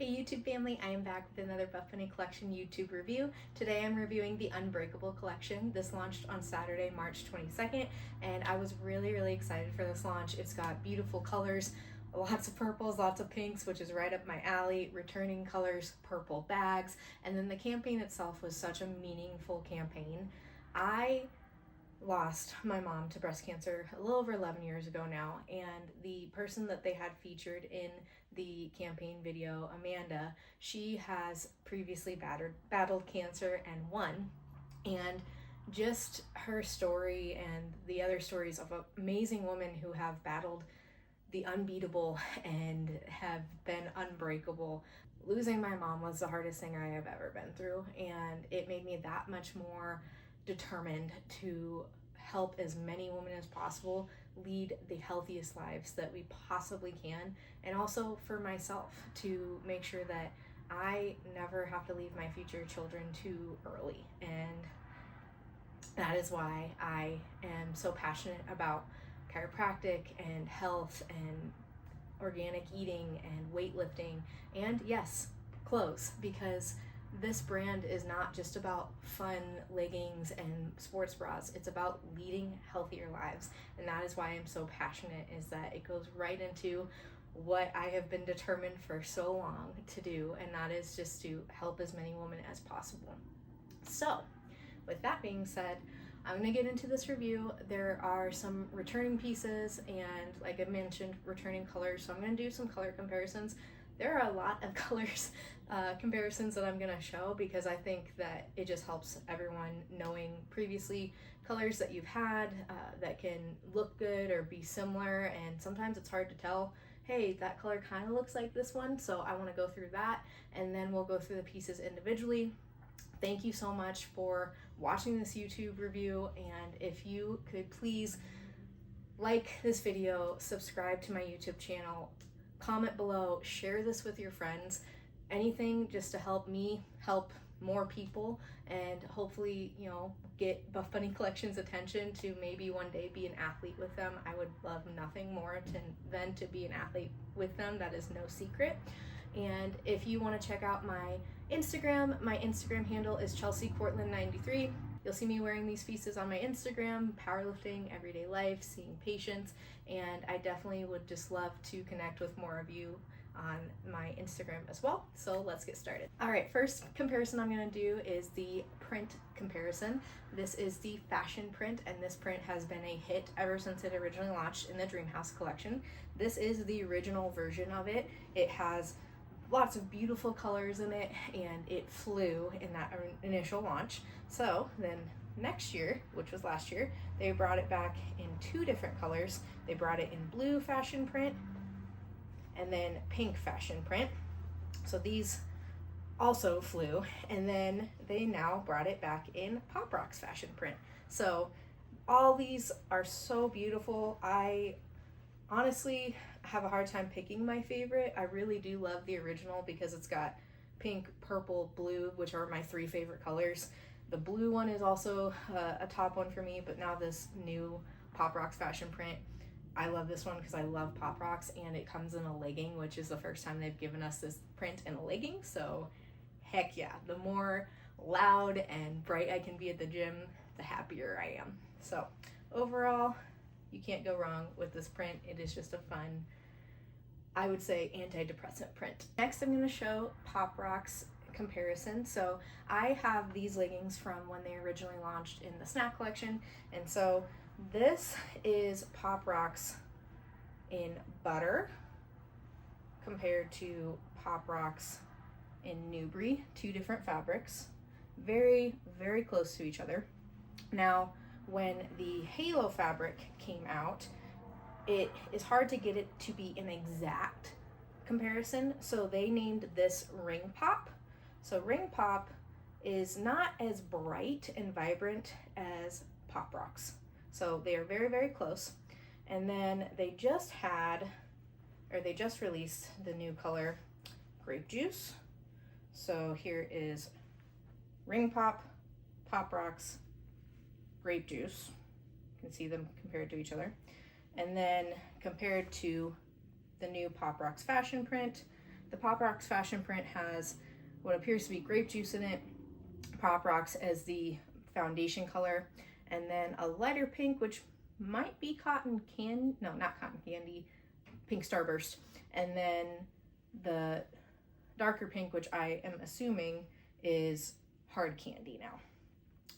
Hey YouTube family, I am back with another Buffbunny Collection YouTube review. Today I'm reviewing the Unbreakable Collection. This launched on Saturday, March 22nd, and I was really excited for this launch. It's got beautiful colors, lots of purples, lots of pinks, which is right up my alley, returning colors, purple bags, and then the campaign itself was such a meaningful campaign. I lost my mom to breast cancer a little over 11 years ago now, and the person that they had featured in the campaign video, Amanda, she has previously battled cancer and won, and just her story and the other stories of amazing women who have battled the unbeatable and have been unbreakable. Losing my mom was the hardest thing I have ever been through, and it made me that much more determined to help as many women as possible lead the healthiest lives that we possibly can, and also for myself to make sure that I never have to leave my future children too early. And that is why I am so passionate about chiropractic and health and organic eating and weightlifting, and yes, clothes, because this brand is not just about fun leggings and sports bras. It's about leading healthier lives, and that is why I'm so passionate, is that it goes right into what I have been determined for so long to do, and that is just to help as many women as possible. So with that being said, I'm going to get into this review. There are some returning pieces and, like I mentioned, returning colors, so I'm going to do some color comparisons. There are a lot of colors comparisons that I'm going to show, because I think that it just helps everyone knowing previously colors that you've had that can look good or be similar, and sometimes it's hard to tell, hey, that color kind of looks like this one, so I want to go through that, and then we'll go through the pieces individually. Thank you so much for watching this YouTube review, and if you could please like this video, subscribe to my YouTube channel, comment below, share this with your friends, anything just to help me help more people, and hopefully, you know, get Buffbunny Collection's attention to maybe one day be an athlete with them. I would love nothing more than to be an athlete with them. That is no secret. And if you want to check out my Instagram handle is ChelseaCourtland93. You'll see me wearing these pieces on my Instagram, powerlifting, everyday life, seeing patients, and I definitely would just love to connect with more of you on my Instagram as well. So let's get started. All right, first comparison I'm going to do is the print comparison. This is the Fashun print, and this print has been a hit ever since it originally launched in the Dreamhouse collection. This is the original version of it. It has lots of beautiful colors in it, and it flew in that initial launch. So then next year, which was last year, they brought it back in two different colors. They brought it in blue Fashun print and then pink Fashun print. So these also flew, and then they now brought it back in Pop Rocks Fashun print. So all these are so beautiful. I honestly have a hard time picking my favorite. I really do love the original because it's got pink, purple, blue, which are my three favorite colors. The blue one is also a top one for me, but now this new Pop Rocks Fashun print, I love this one because I love Pop Rocks, and it comes in a legging, which is the first time they've given us this print in a legging. So heck yeah, the more loud and bright I can be at the gym, the happier I am. So overall, you can't go wrong with this print. It is just a fun, I would say, antidepressant print. Next, I'm going to show Pop Rocks comparison. So I have these leggings from when they originally launched in the snack collection, and so this is Pop Rocks in butter compared to Pop Rocks in Nubre, two different fabrics, very close to each other. Now, when the Halo fabric came out, it is hard to get it to be an exact comparison, so they named this Ring Pop. So Ring Pop is not as bright and vibrant as Pop Rocks, so they are very close. And then they just released the new color Grape Juice. So here is Ring Pop, Pop Rocks, Grape Juice. You can see them compared to each other. And then compared to the new Pop Rocks Fashun print, the Pop Rocks Fashun print has what appears to be grape juice in it, Pop Rocks as the foundation color, and then a lighter pink, which might be cotton candy, no, not cotton candy, pink starburst, and then the darker pink, which I am assuming is hard candy now.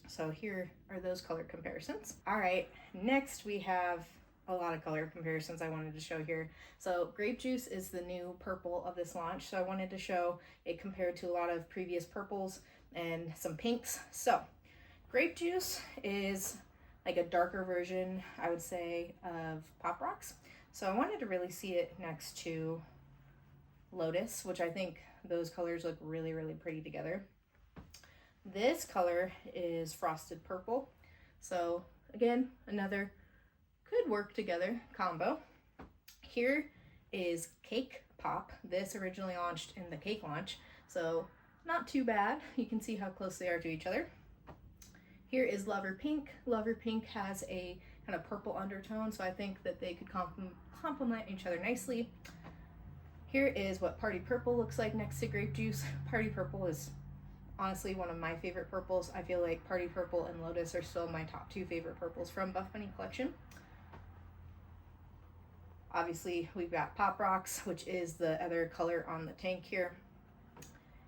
So here are those color comparisons. All right, next we have a lot of color comparisons I wanted to show here. So grape juice is the new purple of this launch, so I wanted to show it compared to a lot of previous purples and some pinks. So grape juice is like a darker version, I would say, of Pop Rocks. So I wanted to really see it next to Lotus, which I think those colors look really, really pretty together. This color is Frosted Purple. So again, another could work together combo. Here is Cake Pop. This originally launched in the cake launch, so not too bad. You can see how close they are to each other. Here is Lover Pink. Lover Pink has a kind of purple undertone, so I think that they could complement each other nicely. Here is what Party Purple looks like next to Grape Juice. Party Purple is honestly one of my favorite purples. I feel like Party Purple and Lotus are still my top two favorite purples from Buffbunny collection. Obviously, we've got Pop Rocks, which is the other color on the tank here.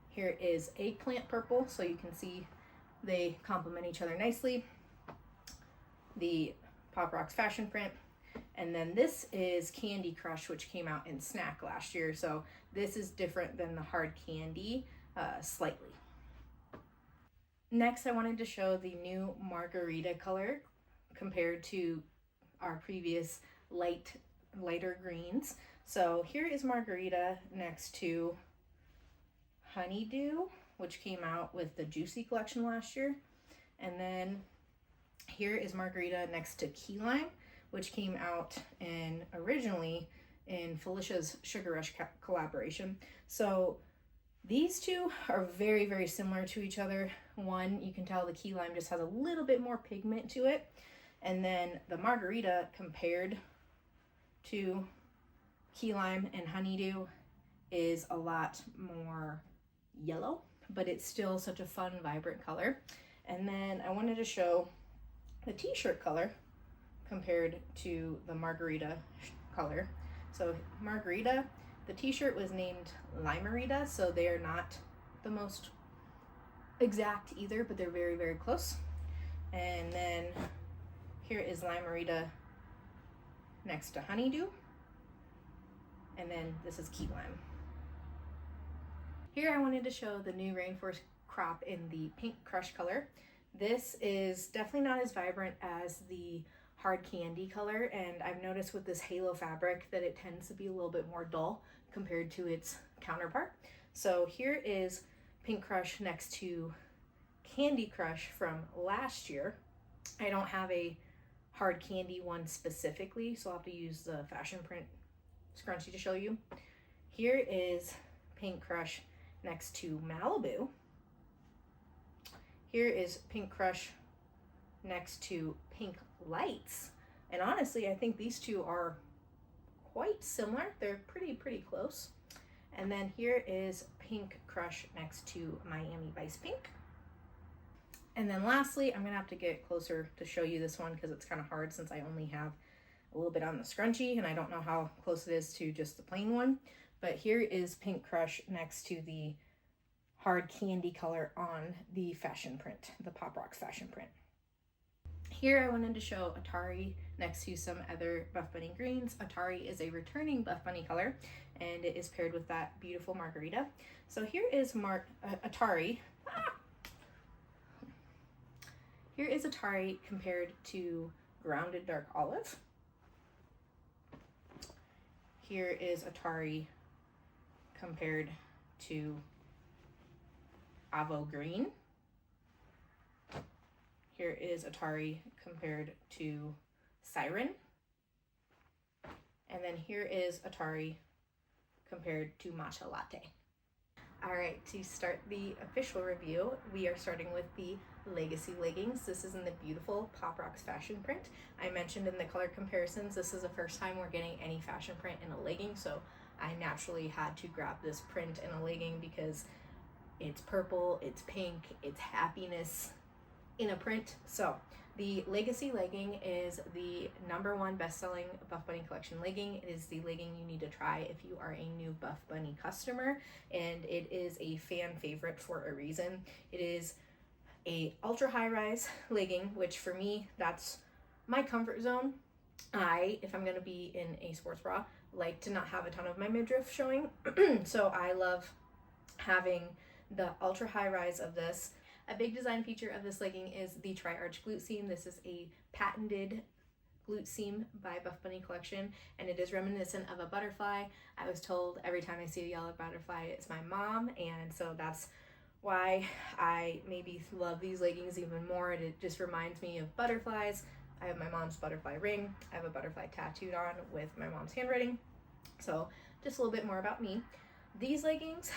Here is Eggplant Purple, so you can see they complement each other nicely. The Pop Rocks Fashun print. And then this is Candy Crush, which came out in Snack last year. So this is different than the hard candy slightly. Next, I wanted to show the new Margarita color compared to our previous lighter greens. So here is Margarita next to Honeydew, which came out with the Juicy collection last year. And then here is Margarita next to Key Lime, which came out originally in Felicia's Sugar Rush collaboration. So these two are very, very similar to each other. One, you can tell the Key Lime just has a little bit more pigment to it. And then the Margarita compared to Key Lime and Honeydew is a lot more yellow, but it's still such a fun, vibrant color. And then I wanted to show the t-shirt color compared to the Margarita color. So Margarita, the t-shirt was named Limerita, so they are not the most exact either, but they're very, very close. And then here is Limerita next to Honeydew. And then this is Key Lime. Here I wanted to show the new Rainforest Crop in the Pink Crush color. This is definitely not as vibrant as the hard candy color, and I've noticed with this halo fabric that it tends to be a little bit more dull compared to its counterpart. So here is Pink Crush next to Candy Crush from last year. I don't have a hard candy one specifically, so I'll have to use the Fashun print scrunchie to show you. Here is Pink Crush next to Malibu. Here is Pink Crush next to Pink Lights. And honestly, I think these two are quite similar. They're pretty close. And then here is Pink Crush next to Miami Vice Pink. And then lastly, I'm gonna have to get closer to show you this one because it's kind of hard since I only have a little bit on the scrunchie and I don't know how close it is to just the plain one. But here is Pink Crush next to the hard candy color on the Fashun print, the Pop Rocks Fashun print. Here I wanted to show Atari next to some other Buffbunny greens. Atari is a returning Buffbunny color, and it is paired with that beautiful Margarita. So here is Atari. Here is Atari compared to Grounded Dark Olive. Here is Atari compared to Avo Green. Here is Atari compared to Siren. And then here is Atari compared to Matcha Latte. All right, to start the official review, we are starting with the Legacy Leggings. This is in the beautiful Pop Rocks Fashun print. I mentioned in the color comparisons, this is the first time we're getting any Fashun print in a legging, so I naturally had to grab this print in a legging because it's purple, it's pink, it's happiness in a print. So the Legacy legging is the #1 best-selling Buffbunny collection legging. It is the legging you need to try if you are a new Buffbunny customer, and it is a fan favorite for a reason. It is a ultra high rise legging, which for me, that's my comfort zone. If I'm gonna be in a sports bra, like to not have a ton of my midriff showing. So I love having the ultra high rise of this. A big design feature of this legging is the tri-arch glute seam. This is a patented glute seam by Buffbunny Collection, and it is reminiscent of a butterfly. I was told every time I see a yellow butterfly, it's my mom, and so that's why I maybe love these leggings even more. It just reminds me of butterflies. I have my mom's butterfly ring. I have a butterfly tattooed on with my mom's handwriting. So just a little bit more about me. These leggings,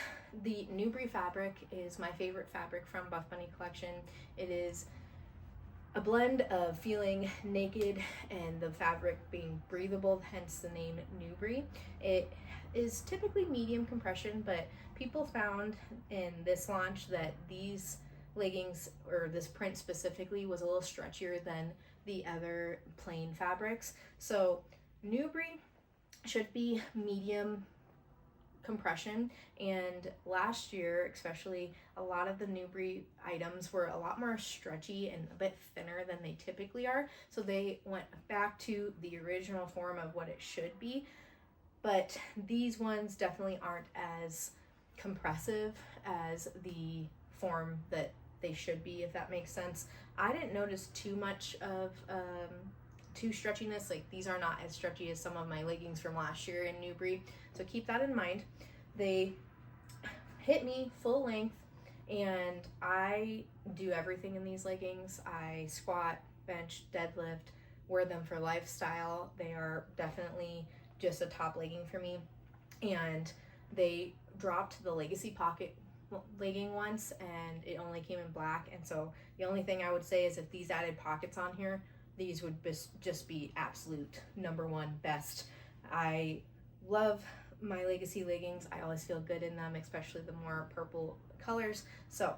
the Nubre fabric is my favorite fabric from Buffbunny Collection. It is a blend of feeling naked and the fabric being breathable, hence the name Nubre. It is typically medium compression, but people found in this launch that these leggings, or this print specifically, was a little stretchier than the other plain fabrics. So Nubre should be medium compression, and last year especially, a lot of the Nubre items were a lot more stretchy and a bit thinner than they typically are, so they went back to the original form of what it should be. But these ones definitely aren't as compressive as the form that they should be, if that makes sense. I didn't notice too much of too stretchiness. Like, these are not as stretchy as some of my leggings from last year in Nubre, so keep that in mind. They hit me full length, and I do everything in these leggings. I squat, bench, deadlift, wear them for lifestyle. They are definitely just a top legging for me. And they dropped the Legacy pocket legging once, and it only came in black, and so the only thing I would say is if these added pockets on here, these would just be absolute #1 best. I love my Legacy leggings. I always feel good in them, especially the more purple colors. So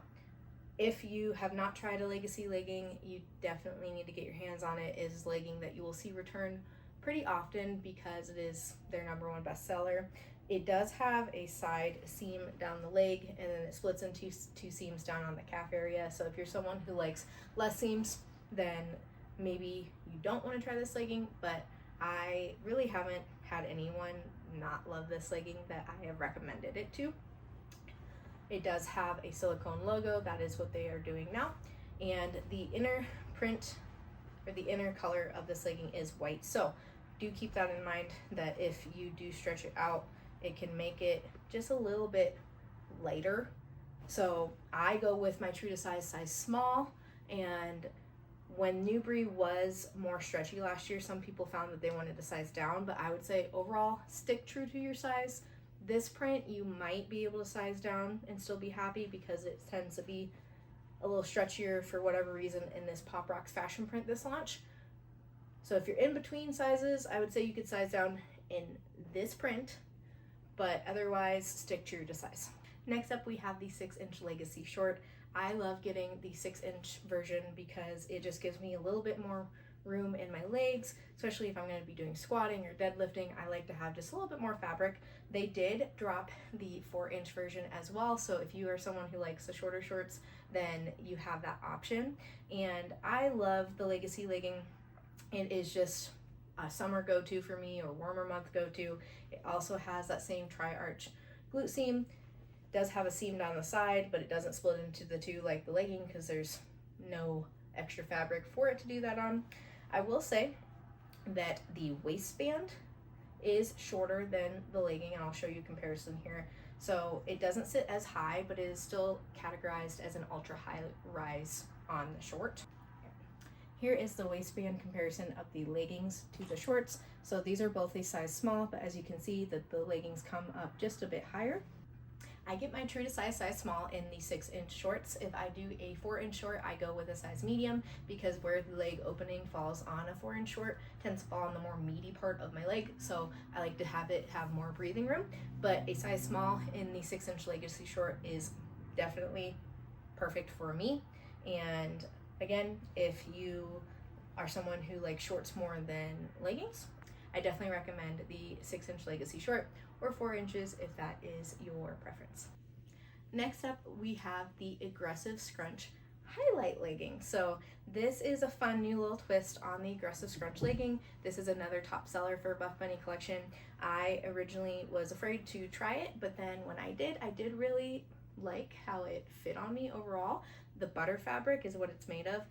if you have not tried a Legacy legging, you definitely need to get your hands on it. It is a legging that you will see return pretty often because it is their #1 bestseller. It does have a side seam down the leg, and then it splits into two seams down on the calf area. So if you're someone who likes less seams, then maybe you don't want to try this legging, but I really haven't had anyone not love this legging that I have recommended it to. It does have a silicone logo. That is what they are doing now. And the inner print, or the inner color of this legging, is white. So do keep that in mind, that if you do stretch it out, it can make it just a little bit lighter. So I go with my true to size small, and when Nubre was more stretchy last year, some people found that they wanted to size down, but I would say overall stick true to your size. This print you might be able to size down and still be happy because it tends to be a little stretchier for whatever reason in this Pop Rocks fashion print this launch. So if you're in between sizes, I would say you could size down in this print, but otherwise stick true to size. Next up, we have the 6-inch Legacy short. I love getting the 6-inch version because it just gives me a little bit more room in my legs, especially if I'm going to be doing squatting or deadlifting. I like to have just a little bit more fabric. They did drop the 4-inch version as well, so if you are someone who likes the shorter shorts, then you have that option. And I love the Legacy legging. It is just a summer go-to for me, or warmer month go-to. It also has that same tri-arch glute seam. It does have a seam down the side, but it doesn't split into the two like the legging because there's no extra fabric for it to do that on. I will say that the waistband is shorter than the legging, and I'll show you a comparison here. So it doesn't sit as high, but it is still categorized as an ultra high rise on the short. Here is the waistband comparison of the leggings to the shorts. So these are both a size small, but as you can see that the leggings come up just a bit higher. I get my true to size small in the 6-inch shorts. If I do a 4-inch short, I go with a size medium, because where the leg opening falls on a 4-inch short tends to fall on the more meaty part of my leg, so I like to have it have more breathing room. But a size small in the 6-inch legacy short is definitely perfect for me. And again, if you are someone who likes shorts more than leggings, I definitely recommend the 6-inch legacy short, or 4 inches if that is your preference. Next up, we have the aggressive scrunch highlight legging. So this is a fun new little twist on the aggressive scrunch legging. This is another top seller for Buffbunny collection. I originally was afraid to try it, but then when I did really like how it fit on me overall. The butter fabric is what it's made of.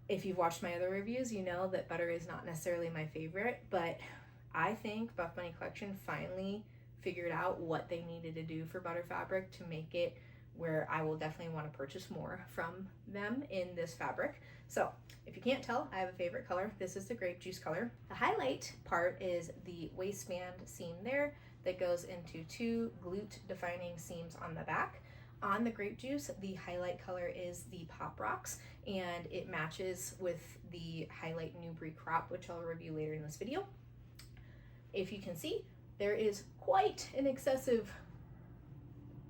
If you've watched my other reviews, you know that butter is not necessarily my favorite, but I think Buffbunny collection finally figured out what they needed to do for butter fabric to make it where I will definitely want to purchase more from them in this fabric. So if you can't tell, I have a favorite color. This is the grape juice color. The highlight part is the waistband seam there that goes into 2 glute defining seams on the back. On the grape juice, the highlight color is the Pop Rocks, and it matches with the highlight Nubre crop, which I'll review later in this video. If you can see, there is quite an excessive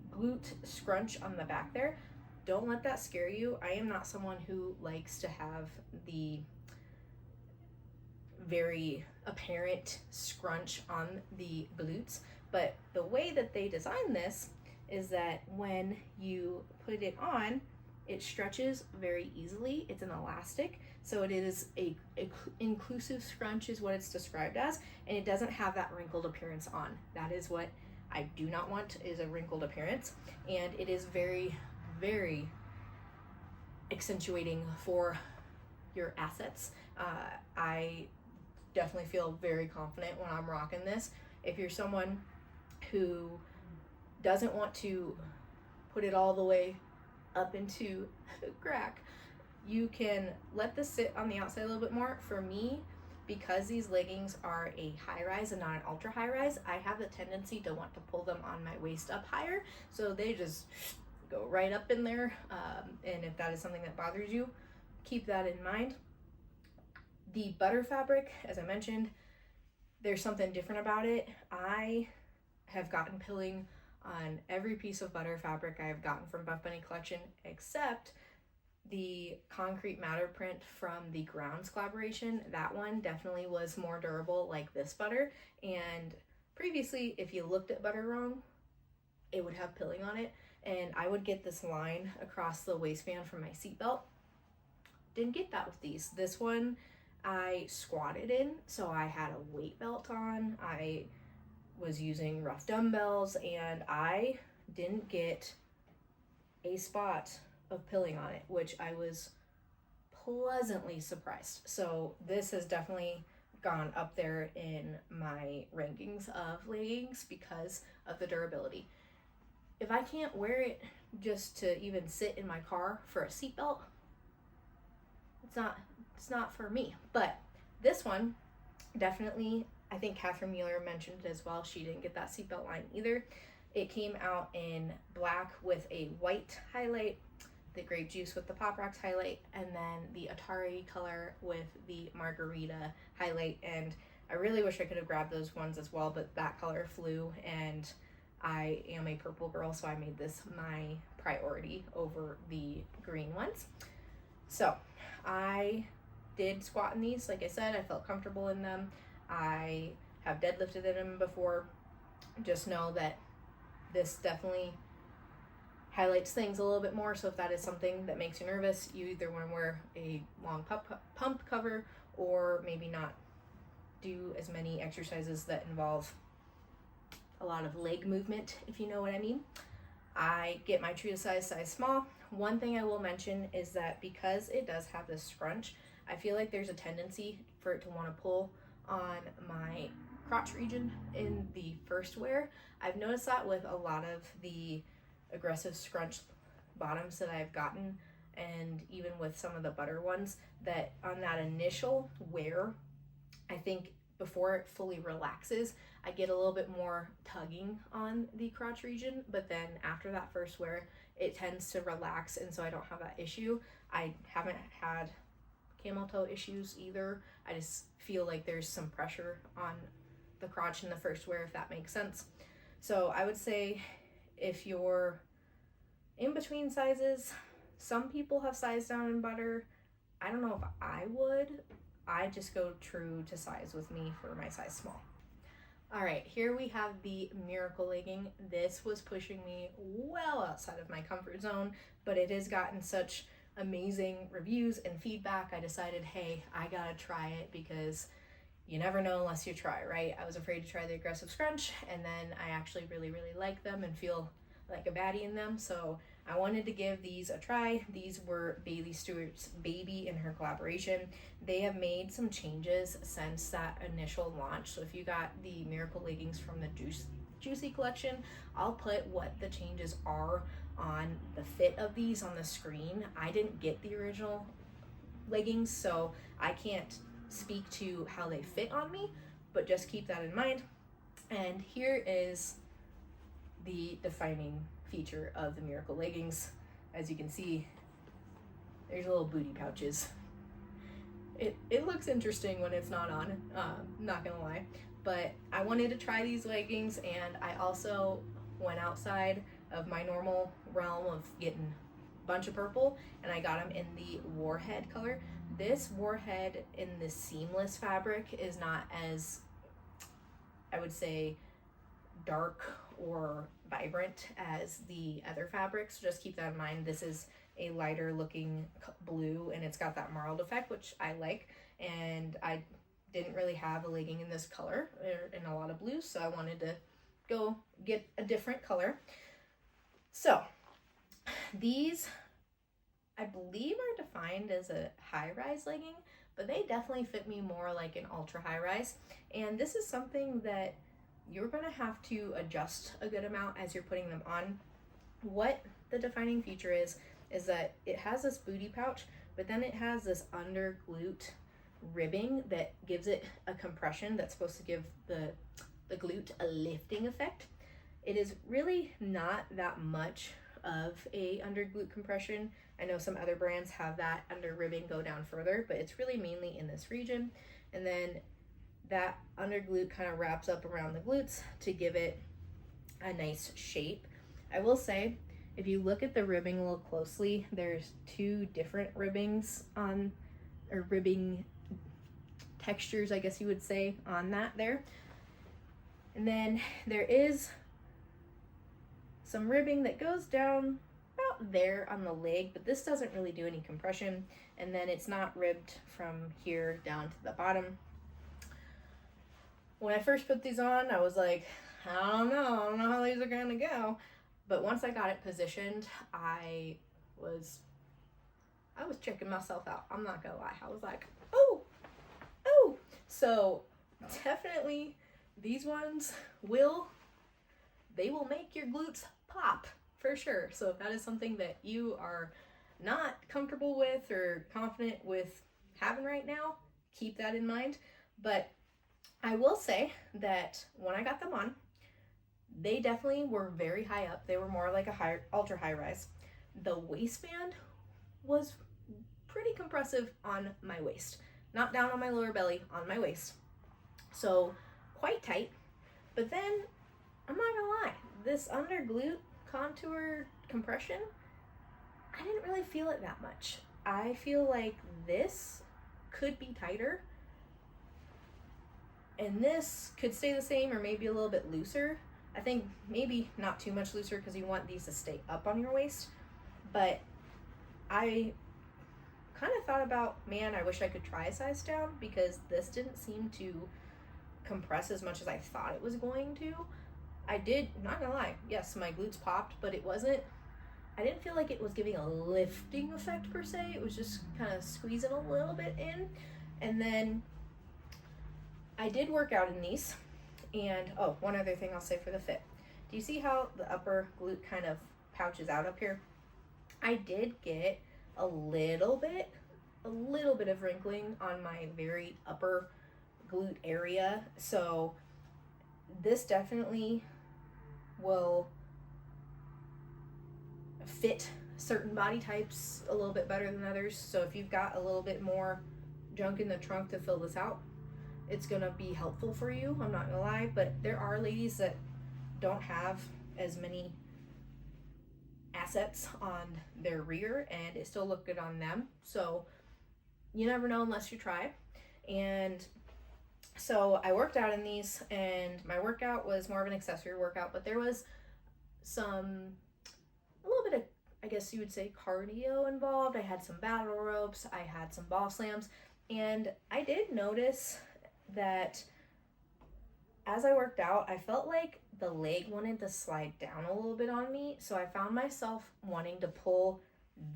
glute scrunch on the back there. Don't let that scare you. I am not someone who likes to have the very apparent scrunch on the glutes, but the way that they designed this is that when you put it on, it stretches very easily. It's an elastic, so it is a inclusive scrunch is what it's described as, and it doesn't have that wrinkled appearance on. That is what I do not want, is a wrinkled appearance, and it is very, very accentuating for your assets. I definitely feel very confident when I'm rocking this. If you're someone who doesn't want to put it all the way up into crack, you can let this sit on the outside a little bit more. For me, because these leggings are a high rise and not an ultra high rise, I have the tendency to want to pull them on my waist up higher, so they just go right up in there. And if that is something that bothers you, keep that in mind. The butter fabric, as I mentioned, there's something different about it. I have gotten pilling on every piece of butter fabric I have gotten from Buffbunny collection, except the concrete matter print from the Grounds collaboration. That one definitely was more durable, like this butter. And previously, if you looked at butter wrong, it would have pilling on it, and I would get this line across the waistband from my seatbelt. Didn't get that with these. This one I squatted in, so I had a weight belt on. I was using rough dumbbells, and I didn't get a spot of pilling on it, which I was pleasantly surprised. So this has definitely gone up there in my rankings of leggings because of the durability. If I can't wear it just to even sit in my car for a seatbelt, it's not for me. But this one definitely, I think Catherine Mueller mentioned it as well. She didn't get that seatbelt line either. It came out in black with a white highlight, the grape juice with the Pop Rocks highlight, and then the Atari color with the Margarita highlight. And I really wish I could have grabbed those ones as well, but that color flew, and I am a purple girl, so I made this my priority over the green ones. So I did squat in these. Like I said, I felt comfortable in them. I have deadlifted in them before. Just know that this definitely highlights things a little bit more. So if that is something that makes you nervous, you either want to wear a long pump cover, or maybe not do as many exercises that involve a lot of leg movement, if you know what I mean. I get my true to size small. One thing I will mention is that because it does have this scrunch, I feel like there's a tendency for it to want to pull on my crotch region in the first wear. I've noticed that with a lot of the aggressive scrunch bottoms that I've gotten, and even with some of the butter ones, that on that initial wear, I think before it fully relaxes, I get a little bit more tugging on the crotch region, but then after that first wear, it tends to relax, and so I don't have that issue. I haven't had camel toe issues either. I just feel like there's some pressure on the crotch in the first wear, if that makes sense. So I would say if you're in between sizes, some people have size down and butter. I don't know if I would. I just go true to size with me for my size small. All right, here we have the Miracle legging. This was pushing me well outside of my comfort zone, but it has gotten such amazing reviews and feedback. I decided, hey, I gotta try it because you never know unless you try, right? I was afraid to try the aggressive scrunch, and then I actually really like them and feel like a baddie in them. So I wanted to give these a try. These were Bailey Stewart's baby in her collaboration. They have made some changes since that initial launch. So if you got the Miracle leggings from the Juicy collection, I'll put what the changes are on the fit of these on the screen. I didn't get the original leggings, so I can't speak to how they fit on me, but just keep that in mind. And here is the defining feature of the Miracle leggings. As you can see, there's little booty pouches. It looks interesting when it's not on, not gonna lie, but I wanted to try these leggings, and I also went outside of my normal realm of getting a bunch of purple, and I got them in the Warhead color. This Warhead in the seamless fabric is not as, I would say, dark or vibrant as the other fabrics. Just keep that in mind. This is a lighter looking blue, and it's got that marled effect, which I like, and I didn't really have a legging in this color or in a lot of blues, so I wanted to go get a different color. So these, I believe, are defined as a high-rise legging, but they definitely fit me more like an ultra high-rise, and this is something that you're gonna have to adjust a good amount as you're putting them on. What the defining feature is that it has this booty pouch, but then it has this under glute ribbing that gives it a compression that's supposed to give the glute a lifting effect. It is really not that much of a under glute compression. I know some other brands have that under ribbing go down further, but it's really mainly in this region. And then that under glute kind of wraps up around the glutes to give it a nice shape. I will say, if you look at the ribbing a little closely, there's two different ribbings on, or ribbing textures, I guess you would say, on that there. And then there is some ribbing that goes down about there on the leg, but this doesn't really do any compression. And then it's not ribbed from here down to the bottom. When I first put these on, I was like, I don't know how these are gonna go. But once I got it positioned, I was checking myself out. I'm not gonna lie. I was like, oh. So definitely these ones will make your glutes pop for sure. So if that is something that you are not comfortable with or confident with having right now, keep that in mind. But I will say that when I got them on, they definitely were very high up. They were more like a ultra high rise. The waistband was pretty compressive on my waist, not down on my lower belly, on my waist. So quite tight. But then I'm not gonna lie, this under glute contour compression, I didn't really feel it that much. I feel like this could be tighter, and this could stay the same or maybe a little bit looser. I think maybe not too much looser because you want these to stay up on your waist. But I kind of thought about, man, I wish I could try a size down because this didn't seem to compress as much as I thought it was going to. I did, not gonna lie, yes, my glutes popped, but it wasn't, I didn't feel like it was giving a lifting effect per se. It was just kind of squeezing a little bit in. And then I did work out in these. And oh, one other thing I'll say for the fit. Do you see how the upper glute kind of pouches out up here? I did get a little bit of wrinkling on my very upper glute area. So this definitely will fit certain body types a little bit better than others. So if you've got a little bit more junk in the trunk to fill this out, it's gonna be helpful for you, I'm not gonna lie. But there are ladies that don't have as many assets on their rear and it still look good on them. So you never know unless you try. And so I worked out in these, and my workout was more of an accessory workout, but there was a little bit of, I guess you would say, cardio involved. I had some battle ropes, I had some ball slams, and I did notice that as I worked out, I felt like the leg wanted to slide down a little bit on me. So I found myself wanting to pull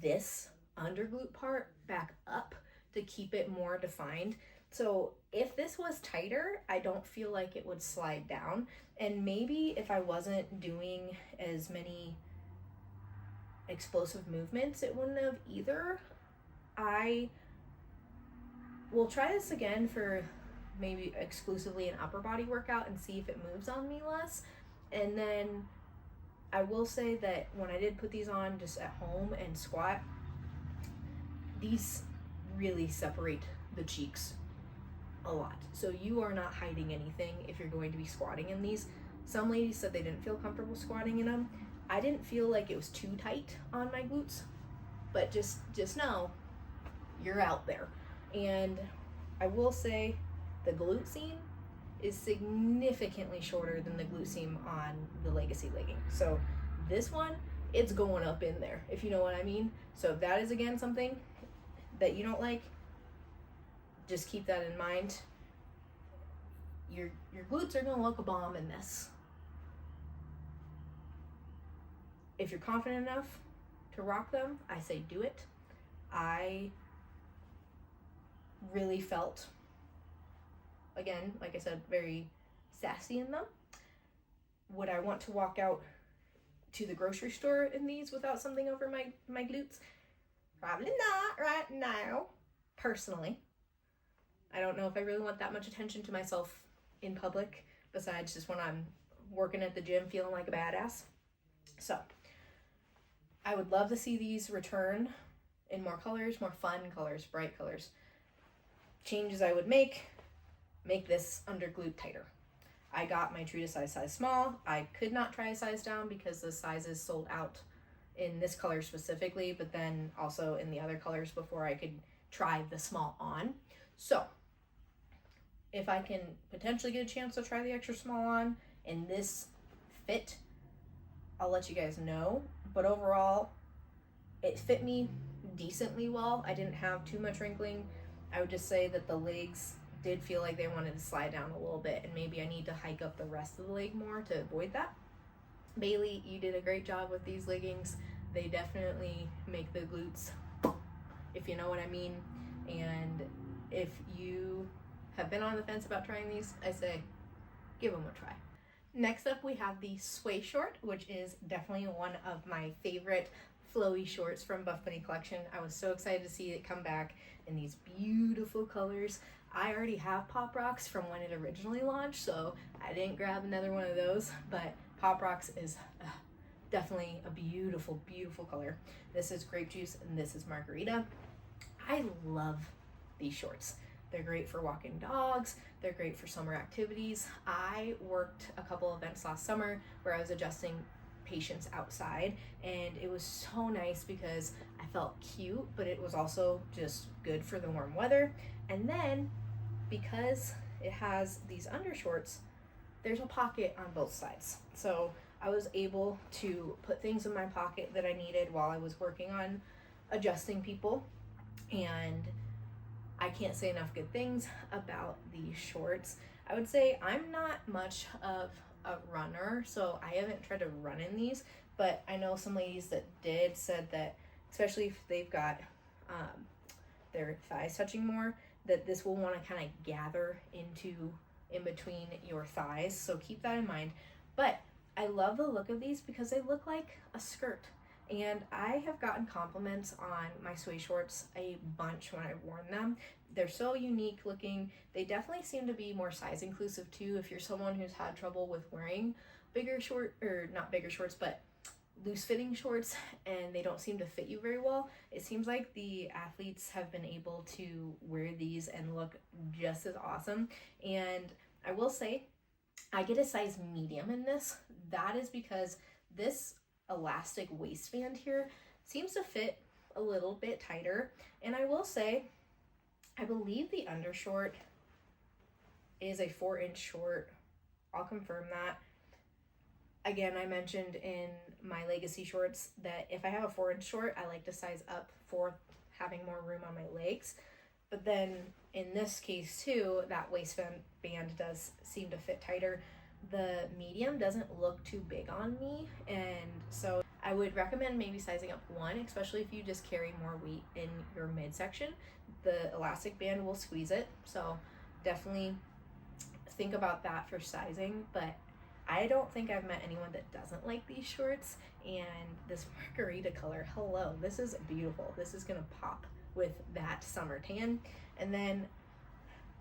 this under glute part back up to keep it more defined. So if this was tighter, I don't feel like it would slide down. And maybe if I wasn't doing as many explosive movements, it wouldn't have either. I will try this again for maybe exclusively an upper body workout and see if it moves on me less. And then I will say that when I did put these on just at home and squat, these really separate the cheeks a lot. So you are not hiding anything if you're going to be squatting in these. Some ladies said they didn't feel comfortable squatting in them. I didn't feel like it was too tight on my glutes, but just know you're out there. And I will say the glute seam is significantly shorter than the glute seam on the Legacy legging. So this one, it's going up in there, if you know what I mean. So if that is again something that you don't like, just keep that in mind. Your glutes are gonna look a bomb in this. If you're confident enough to rock them, I say do it. I really felt, again, like I said, very sassy in them. Would I want to walk out to the grocery store in these without something over my glutes? Probably not right now, personally. I don't know if I really want that much attention to myself in public, besides just when I'm working at the gym feeling like a badass. So I would love to see these return in more colors, more fun colors, bright colors. Changes I would make this under glute tighter. I got my true to size small. I could not try a size down because the sizes sold out in this color specifically, but then also in the other colors before I could try the small on. So if I can potentially get a chance to try the extra small on in this fit, I'll let you guys know. But overall, it fit me decently well. I didn't have too much wrinkling. I would just say that the legs did feel like they wanted to slide down a little bit, and maybe I need to hike up the rest of the leg more to avoid that. Bailey, you did a great job with these leggings. They definitely make the glutes, if you know what I mean. And if you have been on the fence about trying these, I say give them a try. Next up, we have the Sway Short, which is definitely one of my favorite flowy shorts from Buffbunny Collection. I was so excited to see it come back in these beautiful colors. I already have Pop Rocks from when it originally launched, so I didn't grab another one of those, but Pop Rocks is definitely a beautiful, beautiful color. This is Grape Juice and this is Margarita. I love these shorts. They're great for walking dogs. They're great for summer activities. I worked a couple events last summer where I was adjusting patients outside, and it was so nice because I felt cute, but it was also just good for the warm weather. And then because it has these undershorts, there's a pocket on both sides. So I was able to put things in my pocket that I needed while I was working on adjusting people. And I can't say enough good things about these shorts. I would say I'm not much of a runner, so I haven't tried to run in these, but I know some ladies that did said that, especially if they've got their thighs touching more, that this will want to kind of gather in between your thighs, so keep that in mind. But I love the look of these because they look like a skirt. And I have gotten compliments on my suede shorts a bunch when I've worn them. They're so unique looking. They definitely seem to be more size inclusive too. If you're someone who's had trouble with wearing bigger short, or not bigger shorts, but loose fitting shorts, and they don't seem to fit you very well, it seems like the athletes have been able to wear these and look just as awesome. And I will say, I get a size medium in this. That is because this elastic waistband here seems to fit a little bit tighter. And I will say, I believe the undershort is a 4-inch short. I'll confirm that. Again, I mentioned in my legacy shorts that if I have a 4-inch short, I like to size up for having more room on my legs. But then in this case too, that waistband does seem to fit tighter. The medium doesn't look too big on me, and so I would recommend maybe sizing up one, especially if you just carry more weight in your midsection. The elastic band will squeeze it, so definitely think about that for sizing. But I don't think I've met anyone that doesn't like these shorts. And this margarita color, hello, this is beautiful. This is gonna pop with that summer tan. And then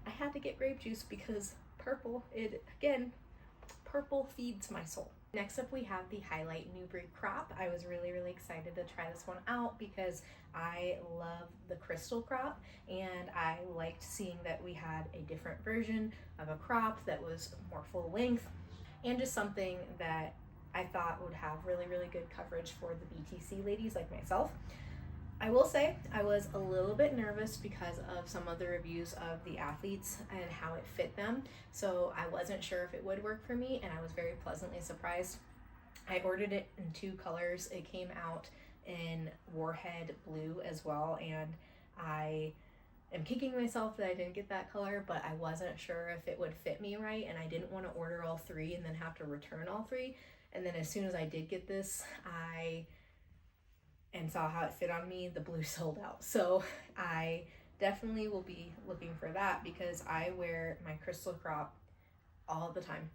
I had to get grape juice because purple, purple feeds my soul. Next up, we have the Highlight Nubre Crop. I was really excited to try this one out because I love the crystal crop, and I liked seeing that we had a different version of a crop that was more full length, and just something that I thought would have really good coverage for the BTC ladies like myself. I will say I was a little bit nervous because of some of the reviews of the athletes and how it fit them. So I wasn't sure if it would work for me, and I was very pleasantly surprised. I ordered it in 2 colors. It came out in Warhead Blue as well, and I am kicking myself that I didn't get that color, but I wasn't sure if it would fit me right, and I didn't want to order all 3 and then have to return all 3. And then as soon as I did get this, and saw how it fit on me, the blue sold out. So I definitely will be looking for that because I wear my crystal crop all the time,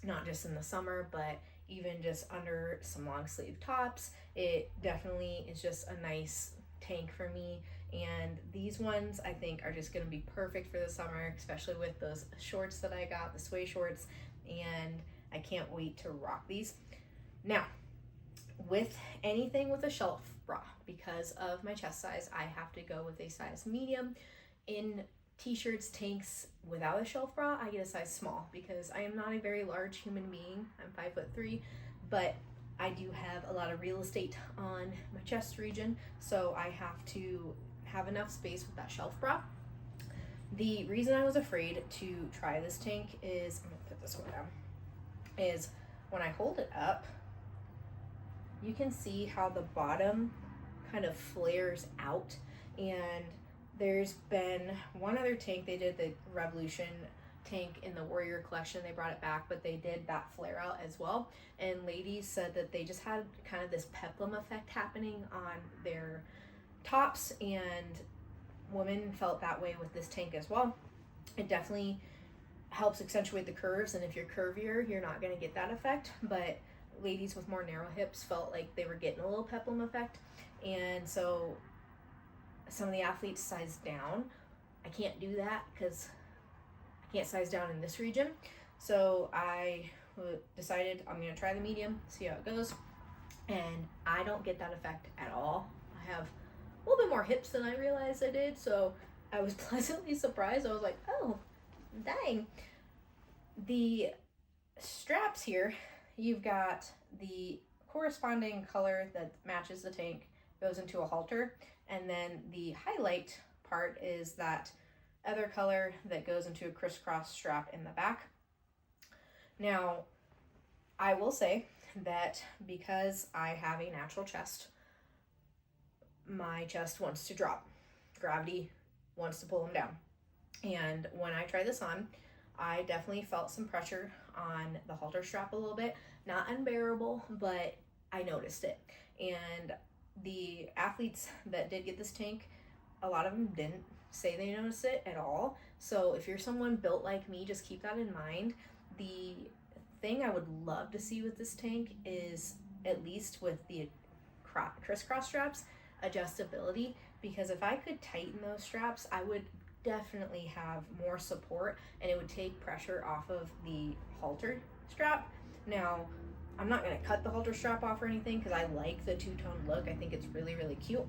not just in the summer, but even just under some long sleeve tops. It definitely is just a nice tank for me. And these ones I think are just gonna be perfect for the summer, especially with those shorts that I got, the suede shorts, and I can't wait to rock these. Now, with anything with a shelf bra, because of my chest size, I have to go with a size medium. In t-shirts, tanks without a shelf bra, I get a size small because I am not a very large human being. I'm 5'3", but I do have a lot of real estate on my chest region, so I have to have enough space with that shelf bra. The reason I was afraid to try this tank is, I'm gonna put this one down, is when I hold it up, you can see how the bottom kind of flares out. And there's been one other tank, they did the Revolution tank in the Warrior collection, they brought it back, but they did that flare out as well. And ladies said that they just had kind of this peplum effect happening on their tops, and women felt that way with this tank as well. It definitely helps accentuate the curves, and if you're curvier, you're not gonna get that effect, but ladies with more narrow hips felt like they were getting a little peplum effect. And so some of the athletes sized down. I can't do that because I can't size down in this region. So I decided I'm gonna try the medium, see how it goes. And I don't get that effect at all. I have a little bit more hips than I realized I did, so I was pleasantly surprised. I was like, oh, dang. The straps here, you've got the corresponding color that matches the tank, goes into a halter, and then the highlight part is that other color that goes into a crisscross strap in the back. Now, I will say that because I have a natural chest, my chest wants to drop. Gravity wants to pull them down. And when I tried this on, I definitely felt some pressure on the halter strap a little bit. Not unbearable, but I noticed it. And the athletes that did get this tank, a lot of them didn't say they noticed it at all. So if you're someone built like me, just keep that in mind. The thing I would love to see with this tank is, at least with the crisscross straps, adjustability, because if I could tighten those straps, I would definitely have more support and it would take pressure off of the halter strap. Now, I'm not going to cut the halter strap off or anything because I like the two-tone look. I think it's really, really cute.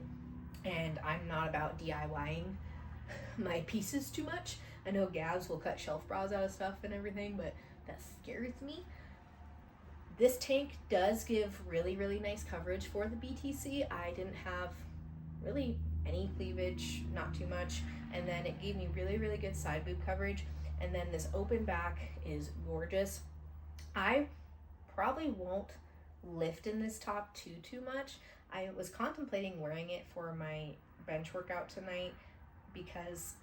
And I'm not about DIYing my pieces too much. I know Gabs will cut shelf bras out of stuff and everything, but that scares me. This tank does give really, really nice coverage for the BTC. I didn't have really any cleavage, not too much. And then it gave me really, really good side boob coverage. And then this open back is gorgeous. I probably won't lift in this top too much. I was contemplating wearing it for my bench workout tonight because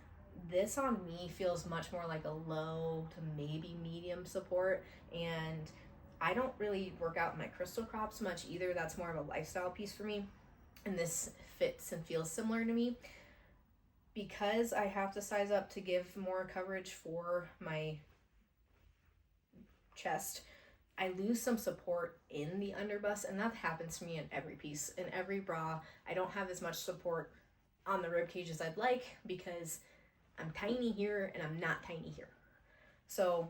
this on me feels much more like a low to maybe medium support, and I don't really work out in my crystal crops much either. That's more of a lifestyle piece for me, and this fits and feels similar to me. Because I have to size up to give more coverage for my chest, I lose some support in the underbust, and that happens to me in every piece. In every bra, I don't have as much support on the rib cage as I'd like because I'm tiny here and I'm not tiny here. So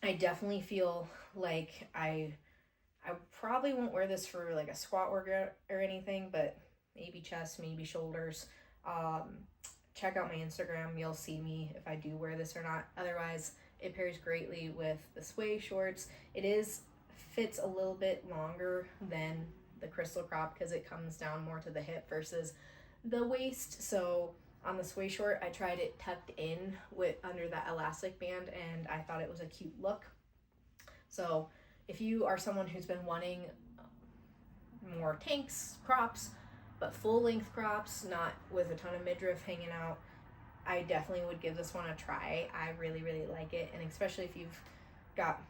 I definitely feel like I probably won't wear this for like a squat workout or anything, but maybe chest, maybe shoulders. Check out my Instagram. You'll see me if I do wear this or not. Otherwise, it pairs greatly with the sway shorts. It fits a little bit longer than the crystal crop because it comes down more to the hip versus the waist. So on the sway short, I tried it tucked in under that elastic band, and I thought it was a cute look. So if you are someone who's been wanting more tanks, crops, but full length crops, not with a ton of midriff hanging out, I definitely would give this one a try. I really, really like it. And especially if you've got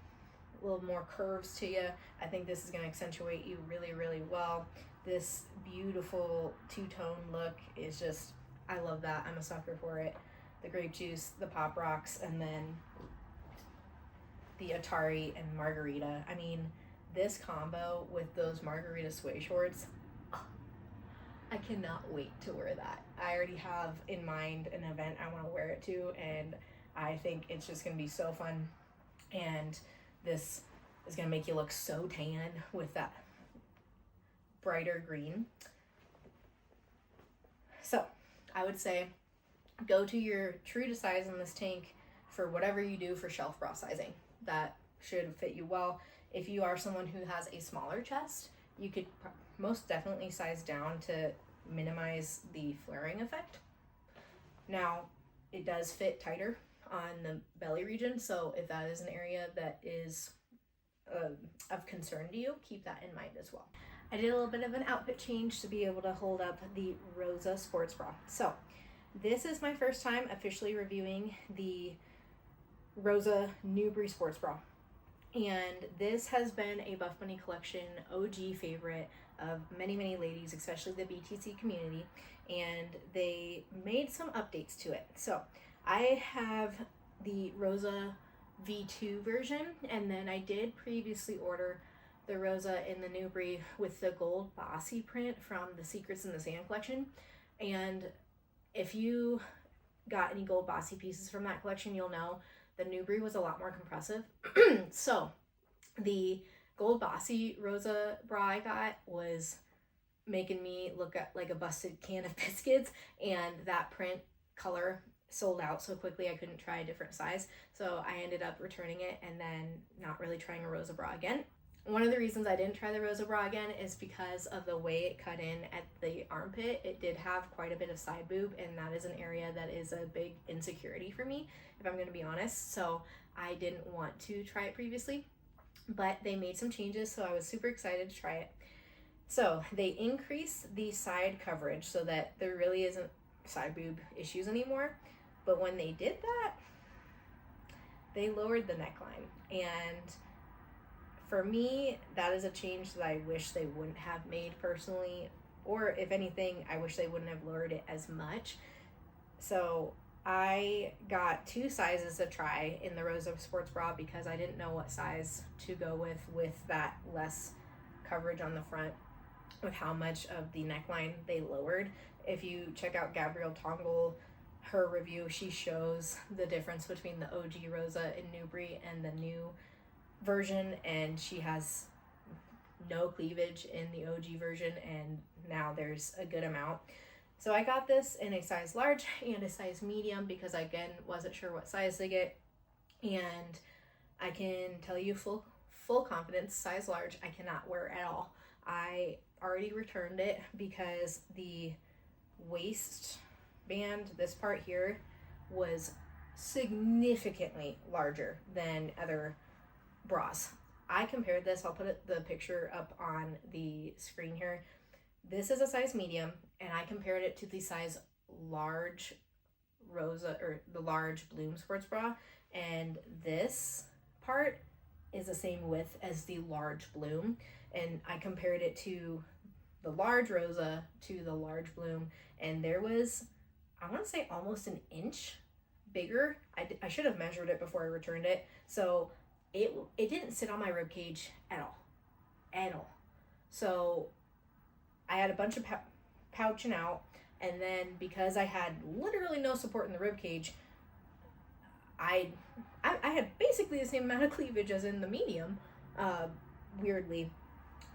a little more curves to you, I think this is going to accentuate you really, really well. This beautiful two-tone look is just, I love that. I'm a sucker for it. The grape juice, the pop rocks, and then the Atari and Margarita. I mean, this combo with those Margarita sway shorts, I cannot wait to wear that. I already have in mind an event I want to wear it to, and I think it's just going to be so fun. And this is going to make you look so tan with that brighter green. So I would say go to your true to size in this tank for whatever you do for shelf bra sizing. That should fit you well. If you are someone who has a smaller chest, you could most definitely size down to minimize the flaring effect. Now, it does fit tighter on the belly region, so if that is an area that is of concern to you, keep that in mind as well. I did a little bit of an outfit change to be able to hold up the Rosa Sports Bra. So this is my first time officially reviewing the Rosa Nubre Sports Bra. And this has been a Buffbunny Collection OG favorite of many, many ladies, especially the BTC community, and they made some updates to it. So I have the Rosa V2 version, and then I did previously order the Rosa in the Nubre with the gold bossy print from the Secrets in the Sand collection. And if you got any gold bossy pieces from that collection, you'll know the Nubre was a lot more compressive. So the gold bossy Rosa bra I got was making me look like a busted can of biscuits, and that print color sold out so quickly I couldn't try a different size. So I ended up returning it and then not really trying a Rosa bra again. One of the reasons I didn't try the Rosa bra again is because of the way it cut in at the armpit. It did have quite a bit of side boob, and that is an area that is a big insecurity for me, if I'm going to be honest. So I didn't want to try it previously, but they made some changes, so I was super excited to try it. So they increased the side coverage so that there really isn't side boob issues anymore. But when they did that, they lowered the neckline, and for me, that is a change that I wish they wouldn't have made personally, or if anything, I wish they wouldn't have lowered it as much. So I got 2 sizes to try in the Rosa Sports Bra because I didn't know what size to go with that less coverage on the front. with how much of the neckline they lowered. If you check out Gabrielle Tongle, her review, she shows the difference between the OG Rosa and Nubre and the new version, and she has no cleavage in the OG version, and now there's a good amount. So I got this in a size large and a size medium because I, again, wasn't sure what size to get. And I can tell you full confidence, size large, I cannot wear at all. I already returned it because the waistband, this part here, was significantly larger than other bras. I compared this, I'll put the picture up on the screen here. This is a size medium, and I compared it to the size large Rosa, or the large Bloom sports bra, and this part is the same width as the large Bloom, and I compared it to the large Rosa to the large Bloom, and there was, I want to say, almost an inch bigger. I should have measured it before I returned it. So it didn't sit on my rib cage at all. So I had a bunch of pouching out, and then because I had literally no support in the rib cage, I had basically the same amount of cleavage as in the medium, weirdly,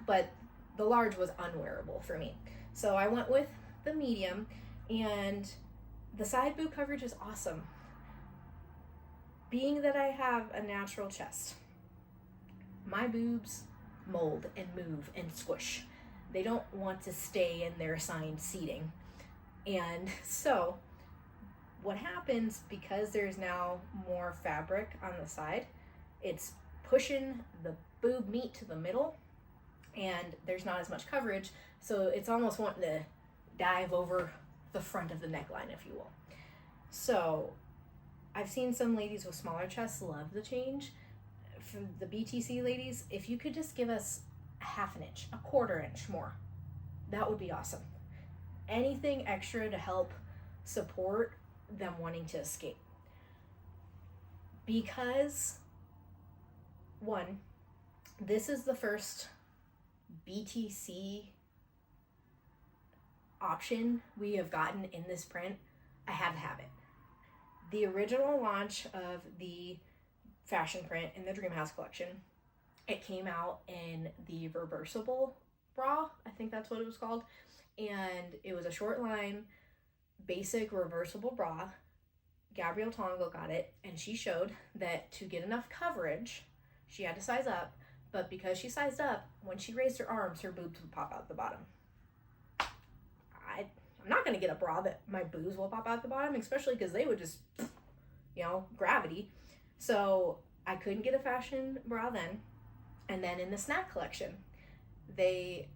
but the large was unwearable for me. So I went with the medium, and the side boob coverage is awesome. Being that I have a natural chest, my boobs mold and move and squish. They don't want to stay in their assigned seating. And so what happens, because there's now more fabric on the side, it's pushing the boob meat to the middle, and there's not as much coverage, so it's almost wanting to dive over the front of the neckline, if you will. So I've seen some ladies with smaller chests love the change. For the BTC ladies, if you could just give us a half an inch, a quarter inch more, that would be awesome. Anything extra to help support them wanting to escape. Because, one, this is the first BTC option we have gotten in this print. I had to have it. The original launch of the Fashun print in the Dreamhouse collection, it came out in the reversible bra, I think that's what it was called, and it was a short line, basic reversible bra. Gabrielle Tongle got it, and she showed that to get enough coverage, she had to size up, but because she sized up, when she raised her arms, her boobs would pop out the bottom. I'm not going to get a bra that my boobs will pop out the bottom, especially because they would just, gravity. So I couldn't get a Fashun bra then. And then in the Snack collection, they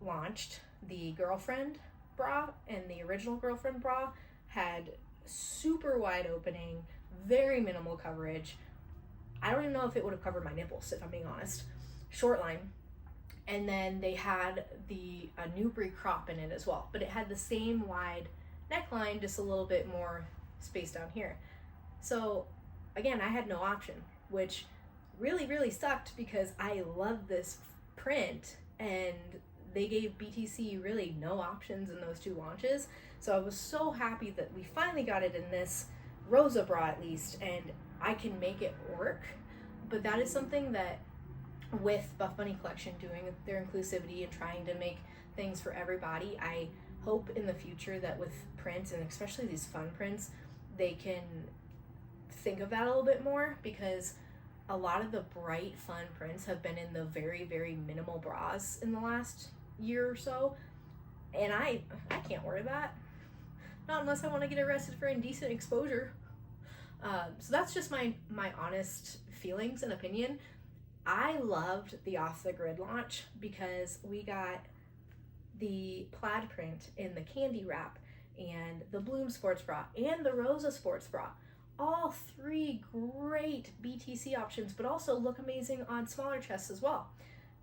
launched the Girlfriend bra, and the original Girlfriend bra had super wide opening, very minimal coverage. I don't even know if it would have covered my nipples, if I'm being honest. Short line. And then they had the Nubre crop in it as well, but it had the same wide neckline, just a little bit more space down here. So again, I had no option, which really, really sucked because I love this print, and they gave BTC really no options in those two launches. So I was so happy that we finally got it in this Rosa bra at least, and I can make it work. But that is something that, with Buffbunny Collection doing their inclusivity and trying to make things for everybody, I hope in the future that with prints, and especially these fun prints, they can think of that a little bit more, because a lot of the bright fun prints have been in the very, very minimal bras in the last year or so, and I can't wear that, not unless I want to get arrested for indecent exposure. So that's just my honest feelings and opinion. I loved the Off the Grid launch because we got the plaid print in the candy wrap, and the Bloom sports bra, and the Rosa sports bra. All three great BTC options, but also look amazing on smaller chests as well.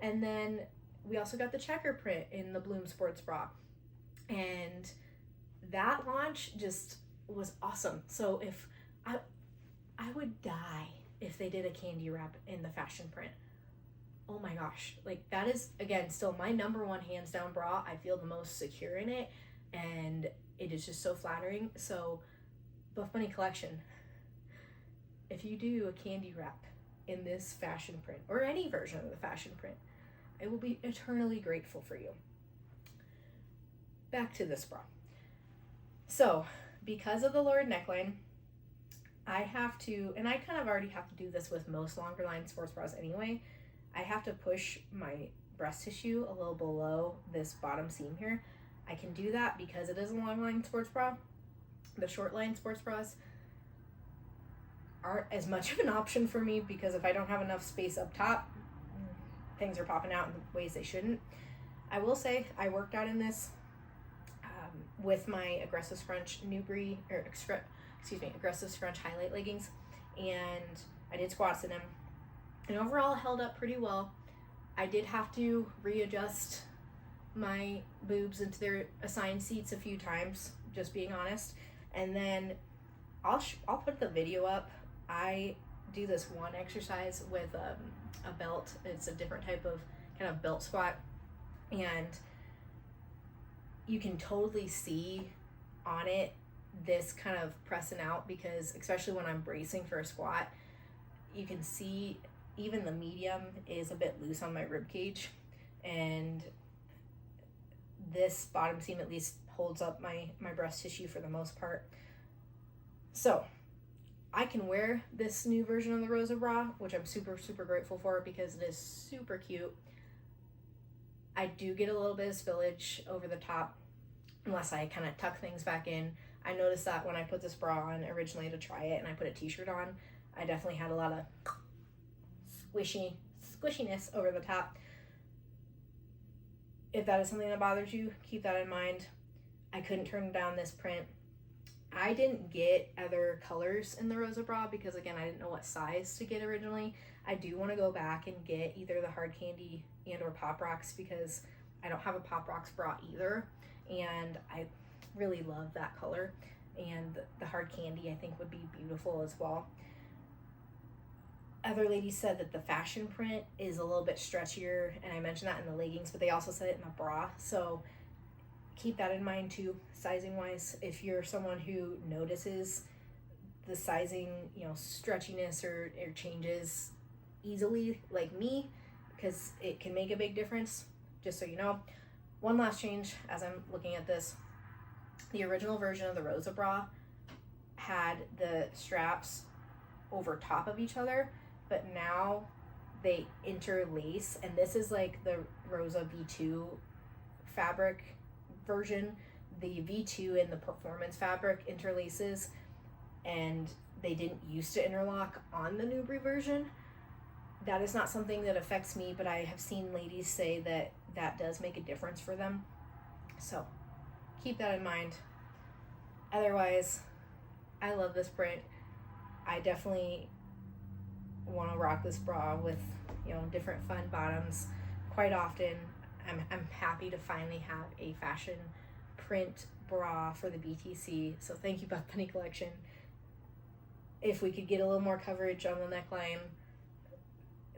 And then we also got the checker print in the Bloom sports bra. And that launch just was awesome. So if I would die if they did a candy wrap in the Fashun print. oh my gosh, like that is, again, still my number one hands down bra. I feel the most secure in it, and it is just so flattering. So Buffbunny Collection, if you do a candy wrap in this Fashun print, or any version of the Fashun print, I will be eternally grateful for you. Back to this bra. So because of the lowered neckline, I have to, and I kind of already have to do this with most longer line sports bras anyway, I have to push my breast tissue a little below this bottom seam here. I can do that because it is a long line sports bra. The short line sports bras aren't as much of an option for me, because if I don't have enough space up top, things are popping out in ways they shouldn't. I will say I worked out in this with my Aggressive Scrunch Nubre, or Aggressive Scrunch highlight leggings, and I did squats in them, and overall held up pretty well. I did have to readjust my boobs into their assigned seats a few times, just being honest, and then I'll put the video up. I do this one exercise with a belt. It's a different type of kind of belt squat, and you can totally see on it this kind of pressing out, because especially when I'm bracing for a squat, you can see even the medium is a bit loose on my rib cage, and this bottom seam at least holds up my breast tissue for the most part. So I can wear this new version of the Rosa bra, which I'm super, super grateful for, because it is super cute. I do get a little bit of spillage over the top unless I kind of tuck things back in. I noticed that when I put this bra on originally to try it and I put a t-shirt on, I definitely had a lot of squishiness over the top. If that is something that bothers you, keep that in mind. I couldn't turn down this print. I didn't get other colors in the Rosa bra because, again, I didn't know what size to get originally. I do want to go back and get either the Hard Candy and or Pop Rocks, because I don't have a Pop Rocks bra either, and I really love that color, and the Hard Candy I think would be beautiful as well. Other ladies said that the Fashun print is a little bit stretchier, and I mentioned that in the leggings, but they also said it in the bra, so keep that in mind too, sizing wise. If you're someone who notices the sizing, stretchiness or changes easily like me, because it can make a big difference, just so you know. One last change as I'm looking at this. The original version of the Rosa bra had the straps over top of each other, but now they interlace, and this is like the Rosa V2 fabric version. The V2 and the performance fabric interlaces, and they didn't used to interlock on the Nubre version. That is not something that affects me, but I have seen ladies say that that does make a difference for them. So keep that in mind. Otherwise, I love this print. I definitely want to rock this bra with, different fun bottoms quite often. I'm happy to finally have a Fashun print bra for the BTC. So thank you, Buffbunny Collection. If we could get a little more coverage on the neckline,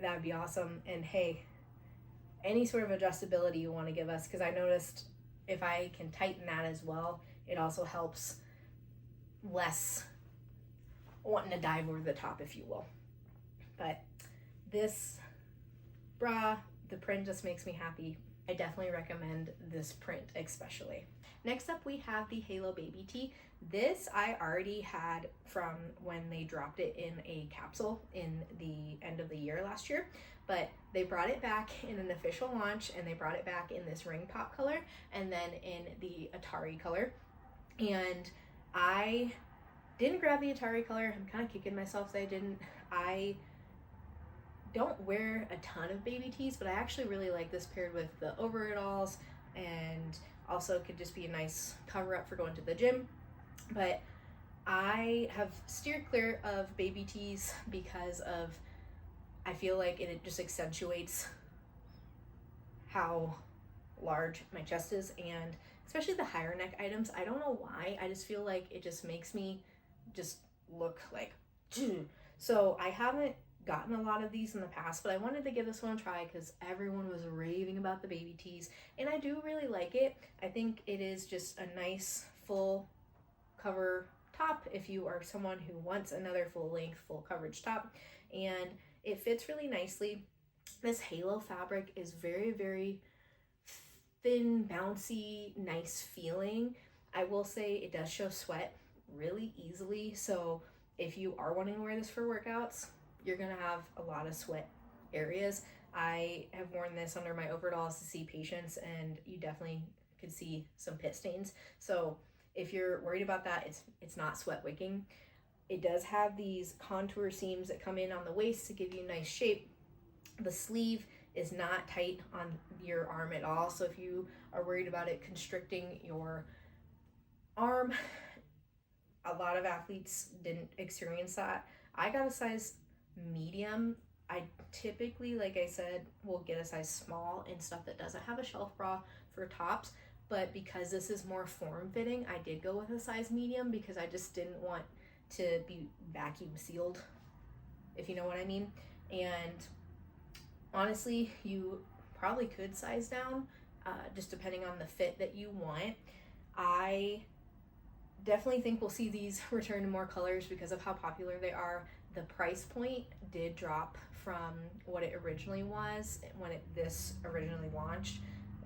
that would be awesome. And hey, any sort of adjustability you want to give us, because I noticed if I can tighten that as well, it also helps less wanting to dive over the top, if you will. But this bra, the print just makes me happy. I definitely recommend this print especially. Next up, we have the Halo Baby Tee. This I already had from when they dropped it in a capsule in the end of the year last year, but they brought it back in an official launch, and they brought it back in this ring pop color and then in the Atari color. And I didn't grab the Atari color. I'm kind of kicking myself that I didn't. I don't wear a ton of baby tees, but I actually really like this paired with the overalls, and also could just be a nice cover up for going to the gym. But I have steered clear of baby tees because of, I feel like it just accentuates how large my chest is, and especially the higher neck items. I don't know why, I just feel like it just makes me just look like, so I haven't gotten a lot of these in the past, but I wanted to give this one a try because everyone was raving about the baby tees, and I do really like it. I think it is just a nice full cover top if you are someone who wants another full length, full coverage top, and it fits really nicely. This halo fabric is very, very thin, bouncy, nice feeling. I will say it does show sweat really easily, so if you are wanting to wear this for workouts, you're gonna have a lot of sweat areas. I have worn this under my overalls to see patients, and you definitely could see some pit stains. So if you're worried about that, it's not sweat wicking. It does have these contour seams that come in on the waist to give you nice shape. The sleeve is not tight on your arm at all, so if you are worried about it constricting your arm, a lot of athletes didn't experience that. I got a size medium. I typically, like I said, will get a size small in stuff that doesn't have a shelf bra for tops, but because this is more form-fitting, I did go with a size medium because I just didn't want to be vacuum sealed, if you know what I mean. And honestly, you probably could size down, just depending on the fit that you want. I definitely think we'll see these return to more colors because of how popular they are. The price point did drop from what it originally was when this originally launched.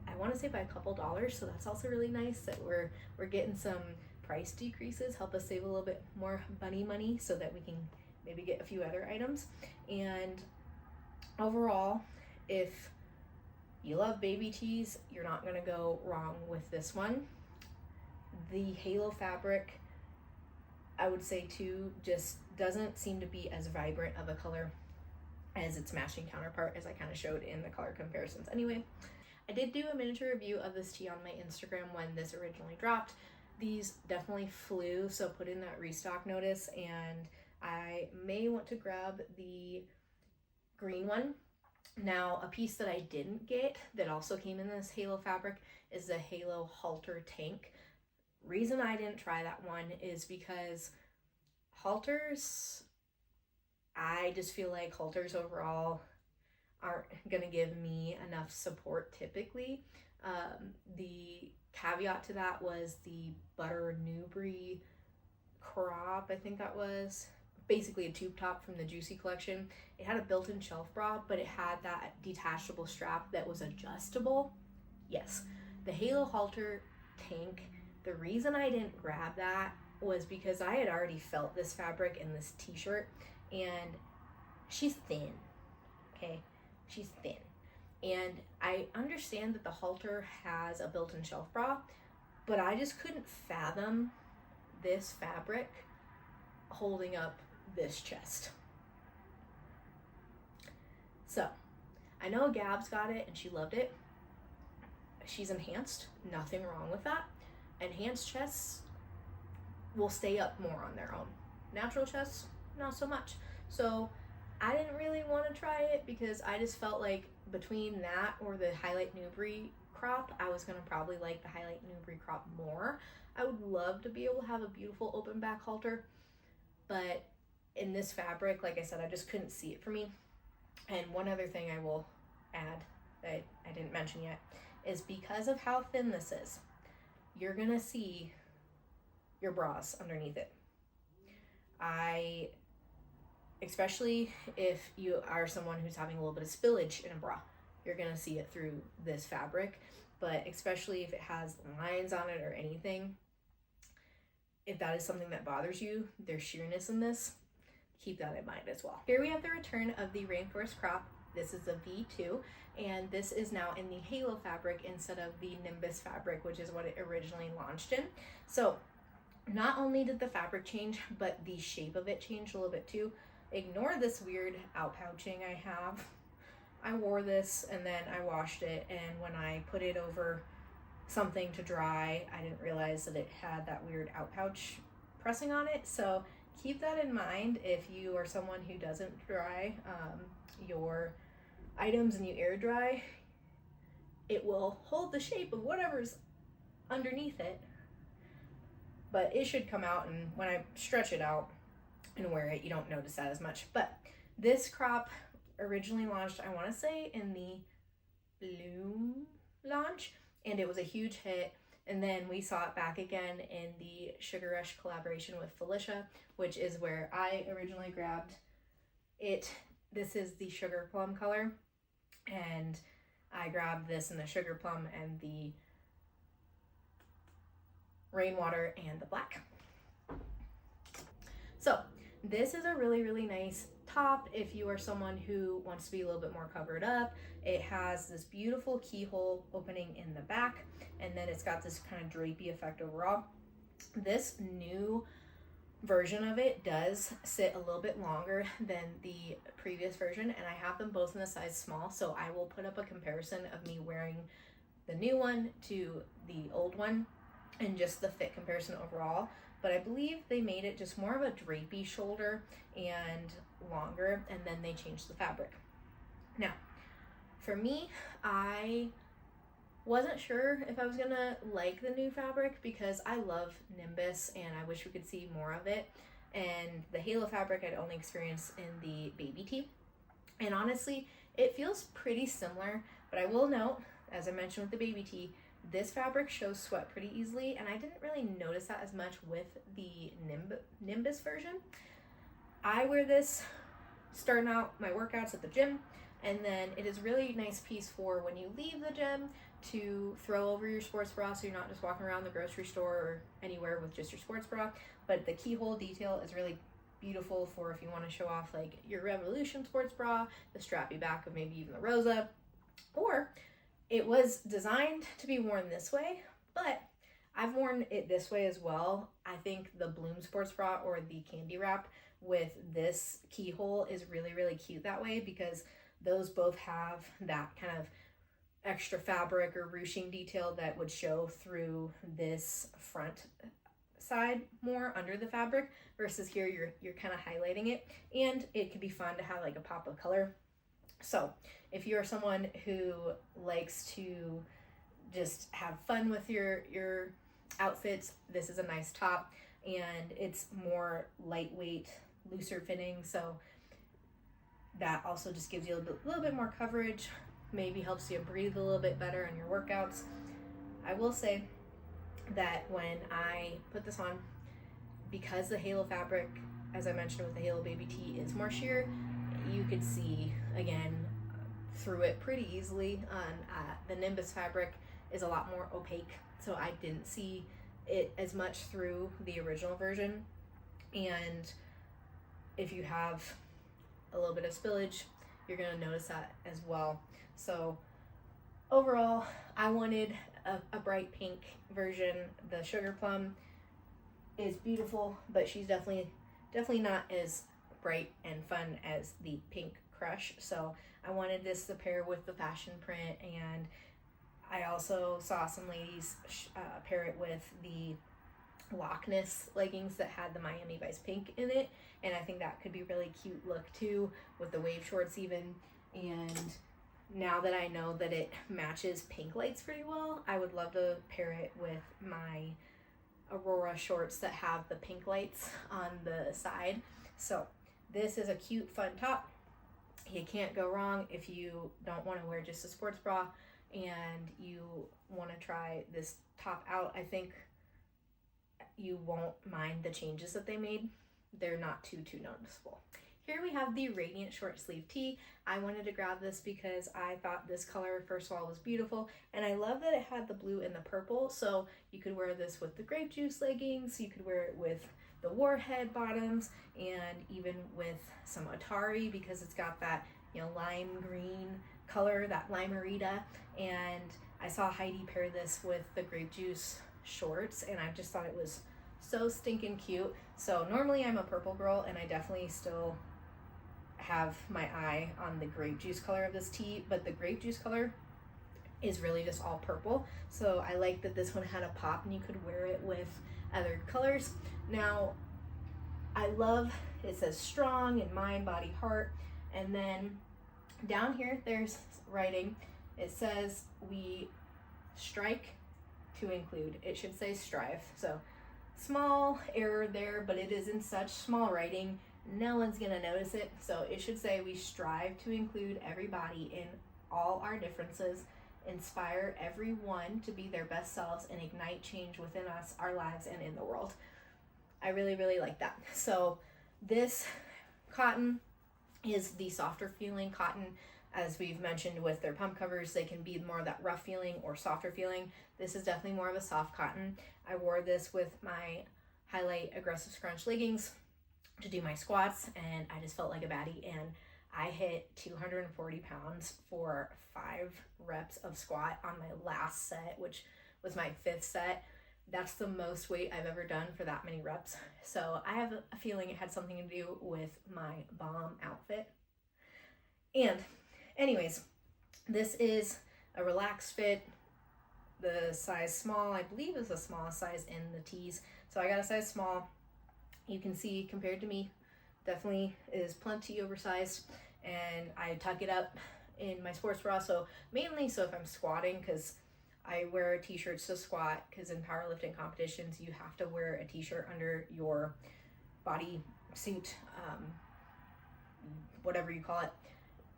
I want to say by a couple dollars, so that's also really nice that we're getting some price decreases, help us save a little bit more bunny money so that we can maybe get a few other items. And overall, if you love baby tees, you're not going to go wrong with this one. The halo fabric, I would say too, just doesn't seem to be as vibrant of a color as its matching counterpart, as I kind of showed in the color comparisons. Anyway, I did do a miniature review of this tee on my Instagram when this originally dropped. These definitely flew, so put in that restock notice, and I may want to grab the green one. Now, a piece that I didn't get that also came in this halo fabric is the halo halter tank. Reason I didn't try that one is because halters, I just feel like halters overall aren't gonna give me enough support typically. The caveat to that was the butter Nubre crop, I think that was basically a tube top from the Juicy collection. It had a built-in shelf bra, but it had that detachable strap that was adjustable. Yes, the halo halter tank, the reason I didn't grab that was because I had already felt this fabric in this t-shirt, and she's thin, okay? She's thin. And I understand that the halter has a built-in shelf bra, but I just couldn't fathom this fabric holding up this chest. So, I know Gab's got it and she loved it. She's enhanced, nothing wrong with that. Enhanced chests will stay up more on their own. Natural chests, not so much. So I didn't really want to try it because I just felt like between that or the Highlight Nubre crop, I was going to probably like the Highlight Nubre crop more. I would love to be able to have a beautiful open back halter, but in this fabric, like I said, I just couldn't see it for me. And one other thing I will add that I didn't mention yet is because of how thin this is, you're gonna see your bras underneath it. Especially if you are someone who's having a little bit of spillage in a bra, you're gonna see it through this fabric, but especially if it has lines on it or anything, if that is something that bothers you, there's sheerness in this, keep that in mind as well. Here we have the return of the Rainforest Crop. This is a V2, and this is now in the halo fabric instead of the Nimbus fabric, which is what it originally launched in. So not only did the fabric change, but the shape of it changed a little bit too. Ignore this weird outpouching I have. I wore this and then I washed it, and when I put it over something to dry, I didn't realize that it had that weird outpouch pressing on it. So keep that in mind if you are someone who doesn't dry your items and you air dry. It will hold the shape of whatever's underneath it, but it should come out, and when I stretch it out and wear it, you don't notice that as much. But This crop originally launched, I want to say, in the Bloom launch, and it was a huge hit. And then we saw it back again in the Sugar Rush collaboration with Felicia, which is where I originally grabbed it. This is the sugar plum color, and I grabbed this in the sugar plum and the rainwater and the black. So this is a really, really nice top if you are someone who wants to be a little bit more covered up. It has this beautiful keyhole opening in the back, and then it's got this kind of drapey effect overall. This new version of it does sit a little bit longer than the previous version, and I have them both in a size small, so I will put up a comparison of me wearing the new one to the old one and just the fit comparison overall. But I believe they made it just more of a drapey shoulder and longer, and then they changed the fabric. Now, for me, I wasn't sure if I was gonna like the new fabric because I love Nimbus and I wish we could see more of it. And the halo fabric I'd only experienced in the baby tee. And honestly, it feels pretty similar, but I will note, as I mentioned with the baby tee, this fabric shows sweat pretty easily, and I didn't really notice that as much with the Nimbus version. I wear this starting out my workouts at the gym, and then it is really nice piece for when you leave the gym to throw over your sports bra, so you're not just walking around the grocery store or anywhere with just your sports bra. But the keyhole detail is really beautiful for if you want to show off like your Revolution sports bra, the strappy back of maybe even the Rosa, or it was designed to be worn this way, but I've worn it this way as well. I think the Bloom sports bra or the candy wrap with this keyhole is really, really cute that way, because those both have that kind of extra fabric or ruching detail that would show through this front side more under the fabric, versus here you're kind of highlighting it, and it could be fun to have like a pop of color. So if you're someone who likes to just have fun with your outfits, this is a nice top, and it's more lightweight, looser fitting, so that also just gives you a little bit more coverage, maybe helps you breathe a little bit better in your workouts. I will say that when I put this on, because the halo fabric, as I mentioned with the halo baby tee, is more sheer, you could see again through it pretty easily. On the Nimbus fabric is a lot more opaque, so I didn't see it as much through the original version. And if you have a little bit of spillage, you're gonna notice that as well. So overall, I wanted a bright pink version. The sugar plum is beautiful, but she's definitely not as bright and fun as the pink crush. So I wanted this to pair with the Fashun print, and I also saw some ladies pair it with the Loch Ness leggings that had the Miami Vice pink in it, and I think that could be a really cute look too, with the wave shorts even. And now that I know that it matches pink lights pretty well, I would love to pair it with my Aurora shorts that have the pink lights on the side. So this is a cute, fun top. You can't go wrong if you don't want to wear just a sports bra and you want to try this top out. I think you won't mind the changes that they made. They're not too noticeable. Here we have the Radiant short sleeve tee. I wanted to grab this because I thought this color, first of all, was beautiful, and I love that it had the blue and the purple, so you could wear this with the grape juice leggings, you could wear it with the warhead bottoms, and even with some Atari, because it's got that, you know, lime green color, that limerita. And I saw Heidi pair this with the grape juice shorts, and I just thought it was so stinking cute. So normally I'm a purple girl, and I definitely still have my eye on the grape juice color of this tee, but the grape juice color is really just all purple. So I like that this one had a pop and you could wear it with other colors. Now, I love, it says strong in mind, body, heart, and then down here there's writing. It says we strike to include. It should say strive. So small error there, but it is in such small writing. no one's gonna notice it. So it should say, we strive to include every body in all our differences, inspire everyone to be their best selves, and ignite change within us, our lives, and in the world. I really, really like that. So this cotton is the softer feeling cotton. As we've mentioned with their pump covers, they can be more of that rough feeling or softer feeling. This is definitely more of a soft cotton. I wore this with my Highlight Aggressive Scrunch leggings to do my squats, and I just felt like a baddie, and I hit 240 pounds for 5 reps of squat on my last set, which was my 5th set. That's the most weight I've ever done for that many reps. So I have a feeling it had something to do with my bomb outfit. And anyways, this is a relaxed fit. The size small, I believe, is the smallest size in the tees. So I got a size small. You can see, compared to me, definitely is plenty oversized. And I tuck it up in my sports bra, so mainly so if I'm squatting, because I wear t-shirts to squat, because in powerlifting competitions you have to wear a t-shirt under your body suit, whatever you call it.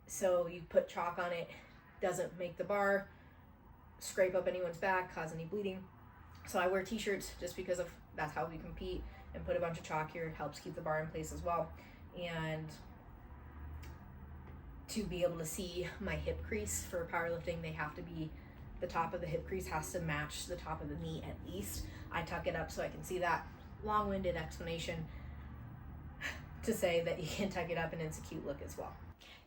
So you put chalk on it, doesn't make the bar scrape up anyone's back, cause any bleeding. So I wear t-shirts just because of that's how we compete, and put a bunch of chalk here. It helps keep the bar in place as well. And to be able to see my hip crease for powerlifting, they have to be, the top of the hip crease has to match the top of the knee at least. I tuck it up so I can see that. Long-winded explanation to say that you can tuck it up and it's a cute look as well.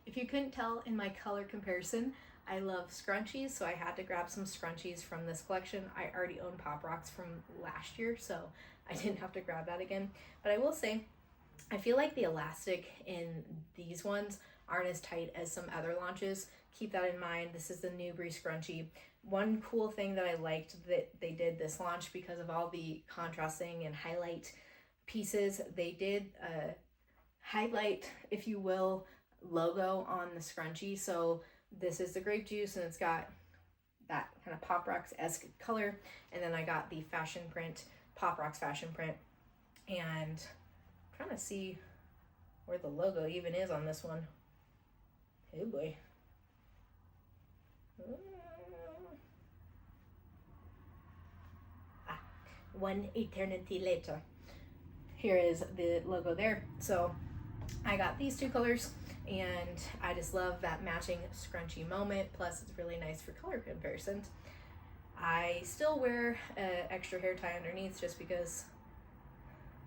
If you couldn't tell in my color comparison, I love scrunchies, so I had to grab some scrunchies from this collection. I already own Pop Rocks from last year, so I didn't have to grab that again. But I will say, I feel like the elastic in these ones aren't as tight as some other launches. Keep that in mind. This is the Nubre scrunchie. One cool thing that I liked that they did this launch, because of all the contrasting and highlight pieces, they did a highlight, if you will, logo on the scrunchie. So this is the grape juice, and it's got that kind of Pop Rocks-esque color. And then I got the fashion print, Pop Rocks fashion print. And I'm trying to see where the logo even is on this one. Oh boy. One eternity later. Here is the logo there. So I got these 2 colors, and I just love that matching scrunchy moment. Plus it's really nice for color comparisons. I still wear an extra hair tie underneath, just because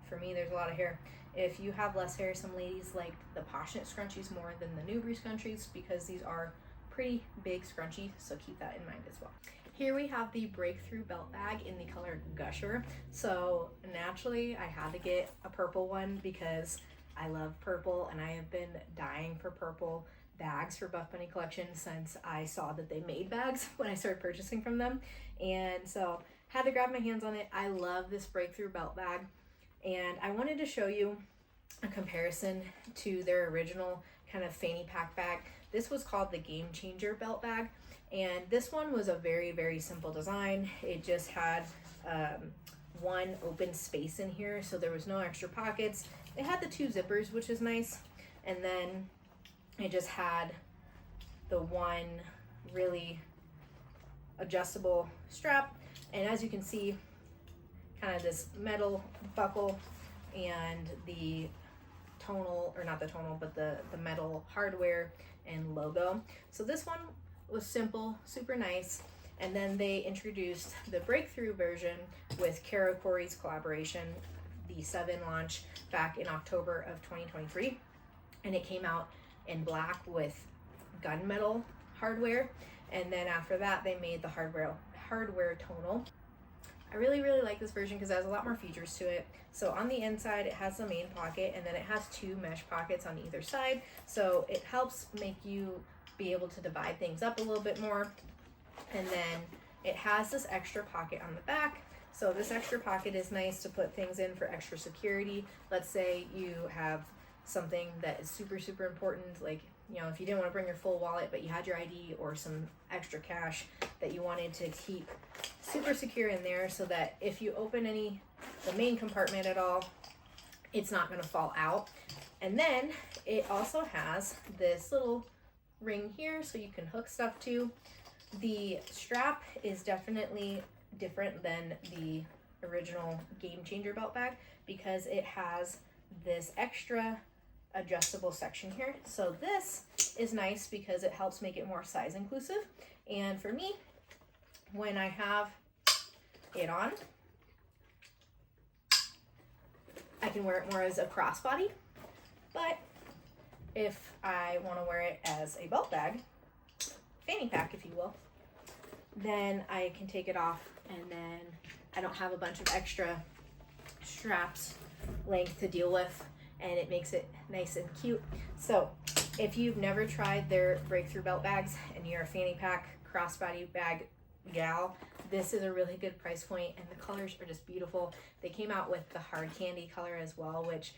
for me there's a lot of hair. If you have less hair, some ladies like the Passionate scrunchies more than the Nubre scrunchies, because these are pretty big scrunchies, so keep that in mind as well. Here we have the Breakthrough belt bag in the color Gusher. So naturally I had to get a purple one because I love purple, and I have been dying for purple bags for Buffbunny Collection since I saw that they made bags when I started purchasing from them. And so had to grab my hands on it. I love this Breakthrough belt bag, and I wanted to show you a comparison to their original kind of fanny pack bag. This was called the Game Changer belt bag, and this one was a very, very simple design. It just had one open space in here, so there was no extra pockets. It had the 2 zippers, which is nice, and then it just had the one really adjustable strap. And as you can see, kind of this metal buckle and the tonal, or not the tonal, but the metal hardware and logo. So this one was simple, super nice. And then they introduced the Breakthrough version with Kara Corey's collaboration, the 7 launch back in October of 2023. And it came out in black with gunmetal hardware. And then after that, they made the hardware tonal. I really, really like this version because it has a lot more features to it. So on the inside, it has the main pocket, and then it has 2 mesh pockets on either side. So it helps make you be able to divide things up a little bit more. And then it has this extra pocket on the back. So this extra pocket is nice to put things in for extra security. Let's say you have something that is super, super important, like, you know, if you didn't want to bring your full wallet, but you had your ID or some extra cash that you wanted to keep super secure in there, so that if you open the main compartment at all, it's not going to fall out. And then it also has this little ring here so you can hook stuff to. The strap is definitely different than the original Game Changer belt bag because it has this extra adjustable section here. So this is nice because it helps make it more size inclusive. And for me, when I have it on, I can wear it more as a crossbody. But if I want to wear it as a belt bag, fanny pack if you will, then I can take it off and then I don't have a bunch of extra straps length to deal with, and it makes it nice and cute. So if you've never tried their breakthrough belt bags and you're a fanny pack crossbody bag gal, this is a really good price point, and the colors are just beautiful. They came out with the hard candy color as well, which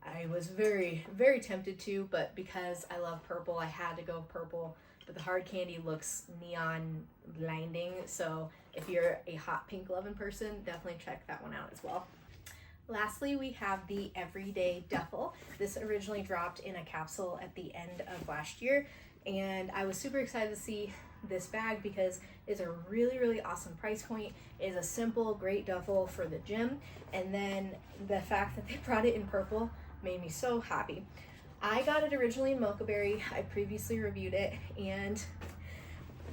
I was very, very tempted to, but because I love purple, I had to go purple. But the hard candy looks neon blinding, so if you're a hot pink loving person, definitely check that one out as well. Lastly, we have the Everyday Duffel. This originally dropped in a capsule at the end of last year, and I was super excited to see this bag because it's a really, really awesome price point. It is a simple, great duffel for the gym, and then the fact that they brought it in purple made me so happy. I got it originally in Mocha Berry. I previously reviewed it, and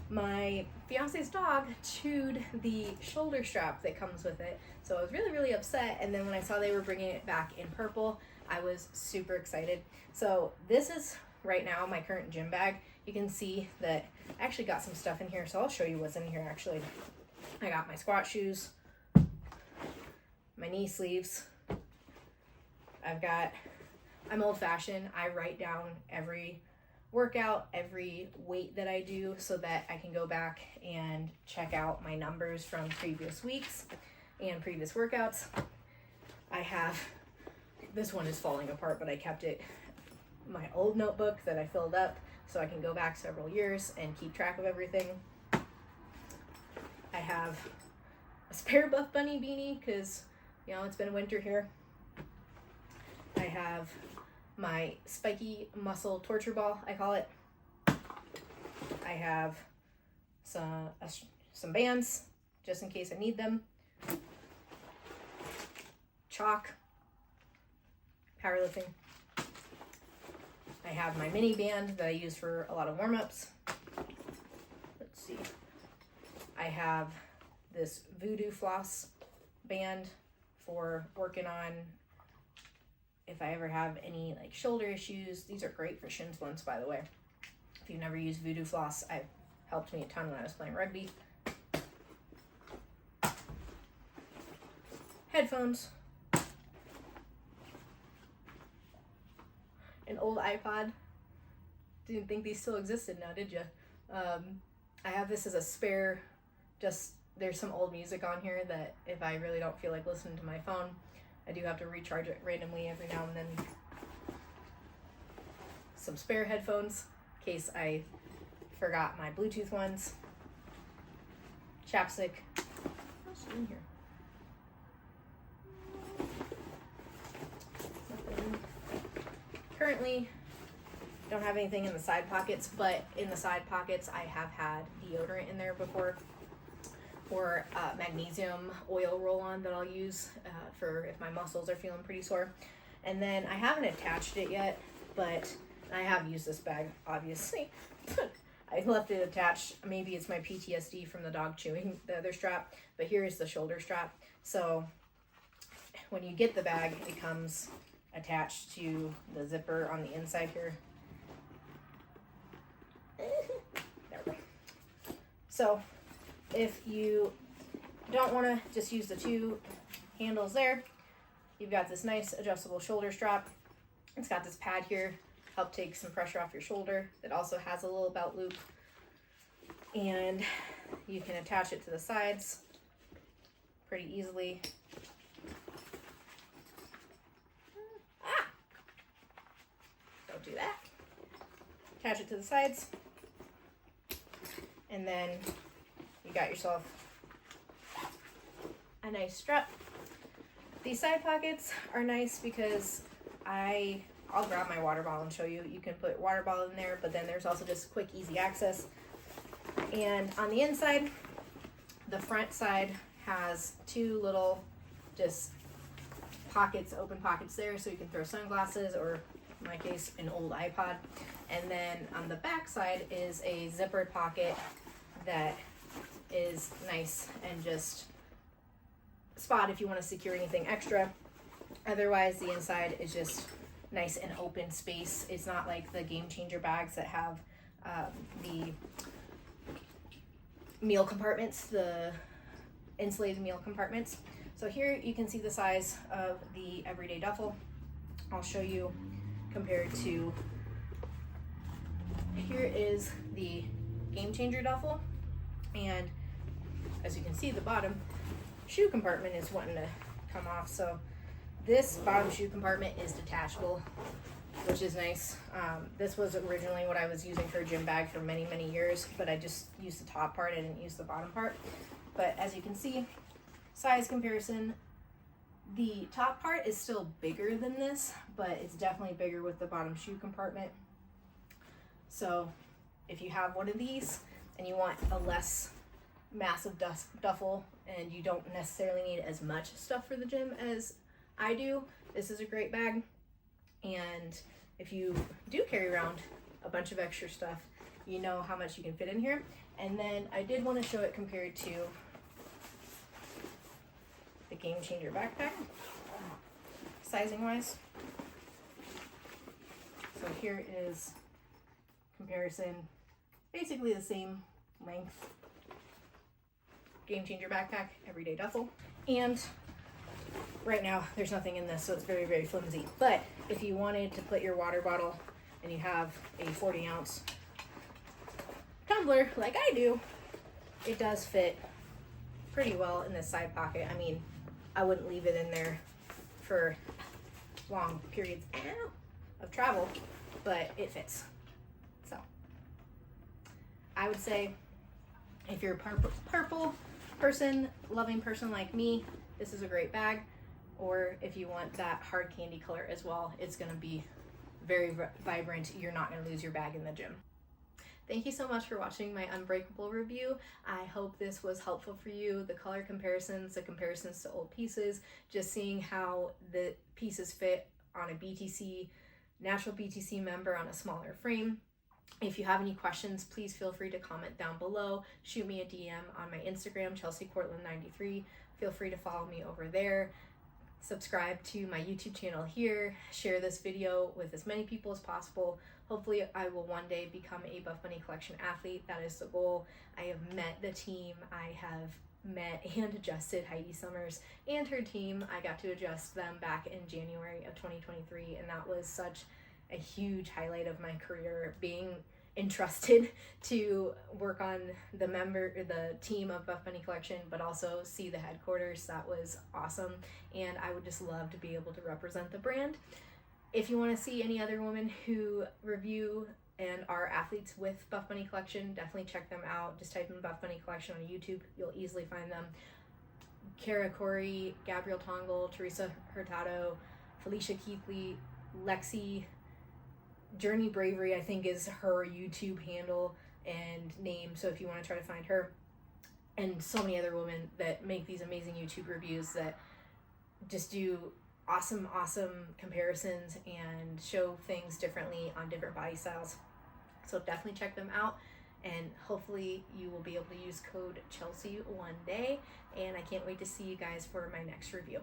my fiance's dog chewed the shoulder strap that comes with it, so I was really, really upset. And then when I saw they were bringing it back in purple, I was super excited. So this is right now my current gym bag. You can see that I actually got some stuff in here, so I'll show you what's in here actually. I got my squat shoes, my knee sleeves. I'm old fashioned. I write down every workout, every weight that I do so that I can go back and check out my numbers from previous weeks and previous workouts. This one is falling apart, but I kept it, my old notebook that I filled up so I can go back several years and keep track of everything. I have a spare Buffbunny beanie because, you know, it's been winter here. I have my spiky muscle torture ball, I call it. I have some bands just in case I need them. Chalk, powerlifting. I have my mini band that I use for a lot of warm-ups. Let's see. I have this Voodoo floss band for working on if I ever have any like shoulder issues. These are great for shin splints, by the way. If you've never used Voodoo floss, it helped me a ton when I was playing rugby. Headphones. An old iPod. Didn't think these still existed now, did you? I have this as a spare, just there's some old music on here that if I really don't feel like listening to my phone, I do have to recharge it randomly every now and then. Some spare headphones in case I forgot my Bluetooth ones. Chapstick. What's in here? Nothing. Currently, don't have anything in the side pockets, but in the side pockets I have had deodorant in there before, or magnesium oil roll-on that I'll use for if my muscles are feeling pretty sore. And then I haven't attached it yet, but I have used this bag, obviously. I left it attached. Maybe it's my PTSD from the dog chewing the other strap, but here is the shoulder strap. So when you get the bag, it comes attached to the zipper on the inside here. There we go. So if you don't want to just use the two handles there, you've got this nice adjustable shoulder strap. It's got this pad here, help take some pressure off your shoulder. It also has a little belt loop, and you can attach it to the sides pretty easily. Don't do that. Attach it to the sides, and then you got yourself a nice strap. These side pockets are nice because I I'll grab my water bottle and show you. You can put water bottle in there, but then there's also just quick, easy access. And on the inside, the front side has two little just pockets, open pockets there, so you can throw sunglasses or, in my case, an old iPod. And then on the back side is a zippered pocket that is nice and just spot if you want to secure anything extra. Otherwise, the inside is just nice and open space. It's not like the Game Changer bags that have the meal compartments, the insulated meal compartments. So here you can see the size of the everyday duffel. I'll show you compared to, here is the Game Changer duffel, and as you can see, the bottom shoe compartment is wanting to come off. So this bottom shoe compartment is detachable, which is nice. This was originally what I was using for a gym bag for many, many years, but I just used the top part, I didn't use the bottom part. But as you can see, size comparison, the top part is still bigger than this, but it's definitely bigger with the bottom shoe compartment. So if you have one of these and you want a less massive duffel and you don't necessarily need as much stuff for the gym as I do, this is a great bag. And if you do carry around a bunch of extra stuff, you know how much you can fit in here. And then I did want to show it compared to the Game Changer backpack, sizing wise. So here is comparison, basically the same length. Game Changer backpack, everyday duffel. And right now there's nothing in this, so it's very, very flimsy. But if you wanted to put your water bottle and you have a 40-ounce tumbler like I do, it does fit pretty well in this side pocket. I mean, I wouldn't leave it in there for long periods of travel, but it fits. So I would say if you're a purple person, loving person like me, this is a great bag. Or if you want that hard candy color as well, it's going to be very vibrant. You're not going to lose your bag in the gym. Thank you so much for watching my Unbreakable review. I hope this was helpful for you. The color comparisons, the comparisons to old pieces, just seeing how the pieces fit on a BTC, natural BTC member on a smaller frame. If you have any questions, please feel free to comment down below. Shoot me a DM on my Instagram, ChelseaCourtland93. Feel free to follow me over there. Subscribe to my YouTube channel here. Share this video with as many people as possible. Hopefully I will one day become a Buffbunny Collection athlete. That is the goal. I have met the team. I have met and adjusted Heidi Summers and her team. I got to adjust them back in January of 2023, and that was such a huge highlight of my career, being entrusted to work on the team of Buffbunny Collection, but also see the headquarters. That was awesome, and I would just love to be able to represent the brand. If you want to see any other women who review and are athletes with Buffbunny Collection, definitely check them out. Just type in Buffbunny Collection on YouTube. You'll easily find them. Kara Corey, Gabrielle Tongle, Teresa Hurtado, Felicia Keithley, Lexi, Journey Bravery, I think is her YouTube handle and name. So if you want to try to find her, and so many other women that make these amazing YouTube reviews that just do awesome comparisons and show things differently on different body styles. So definitely check them out, and hopefully you will be able to use code Chelsea one day, and I can't wait to see you guys for my next review.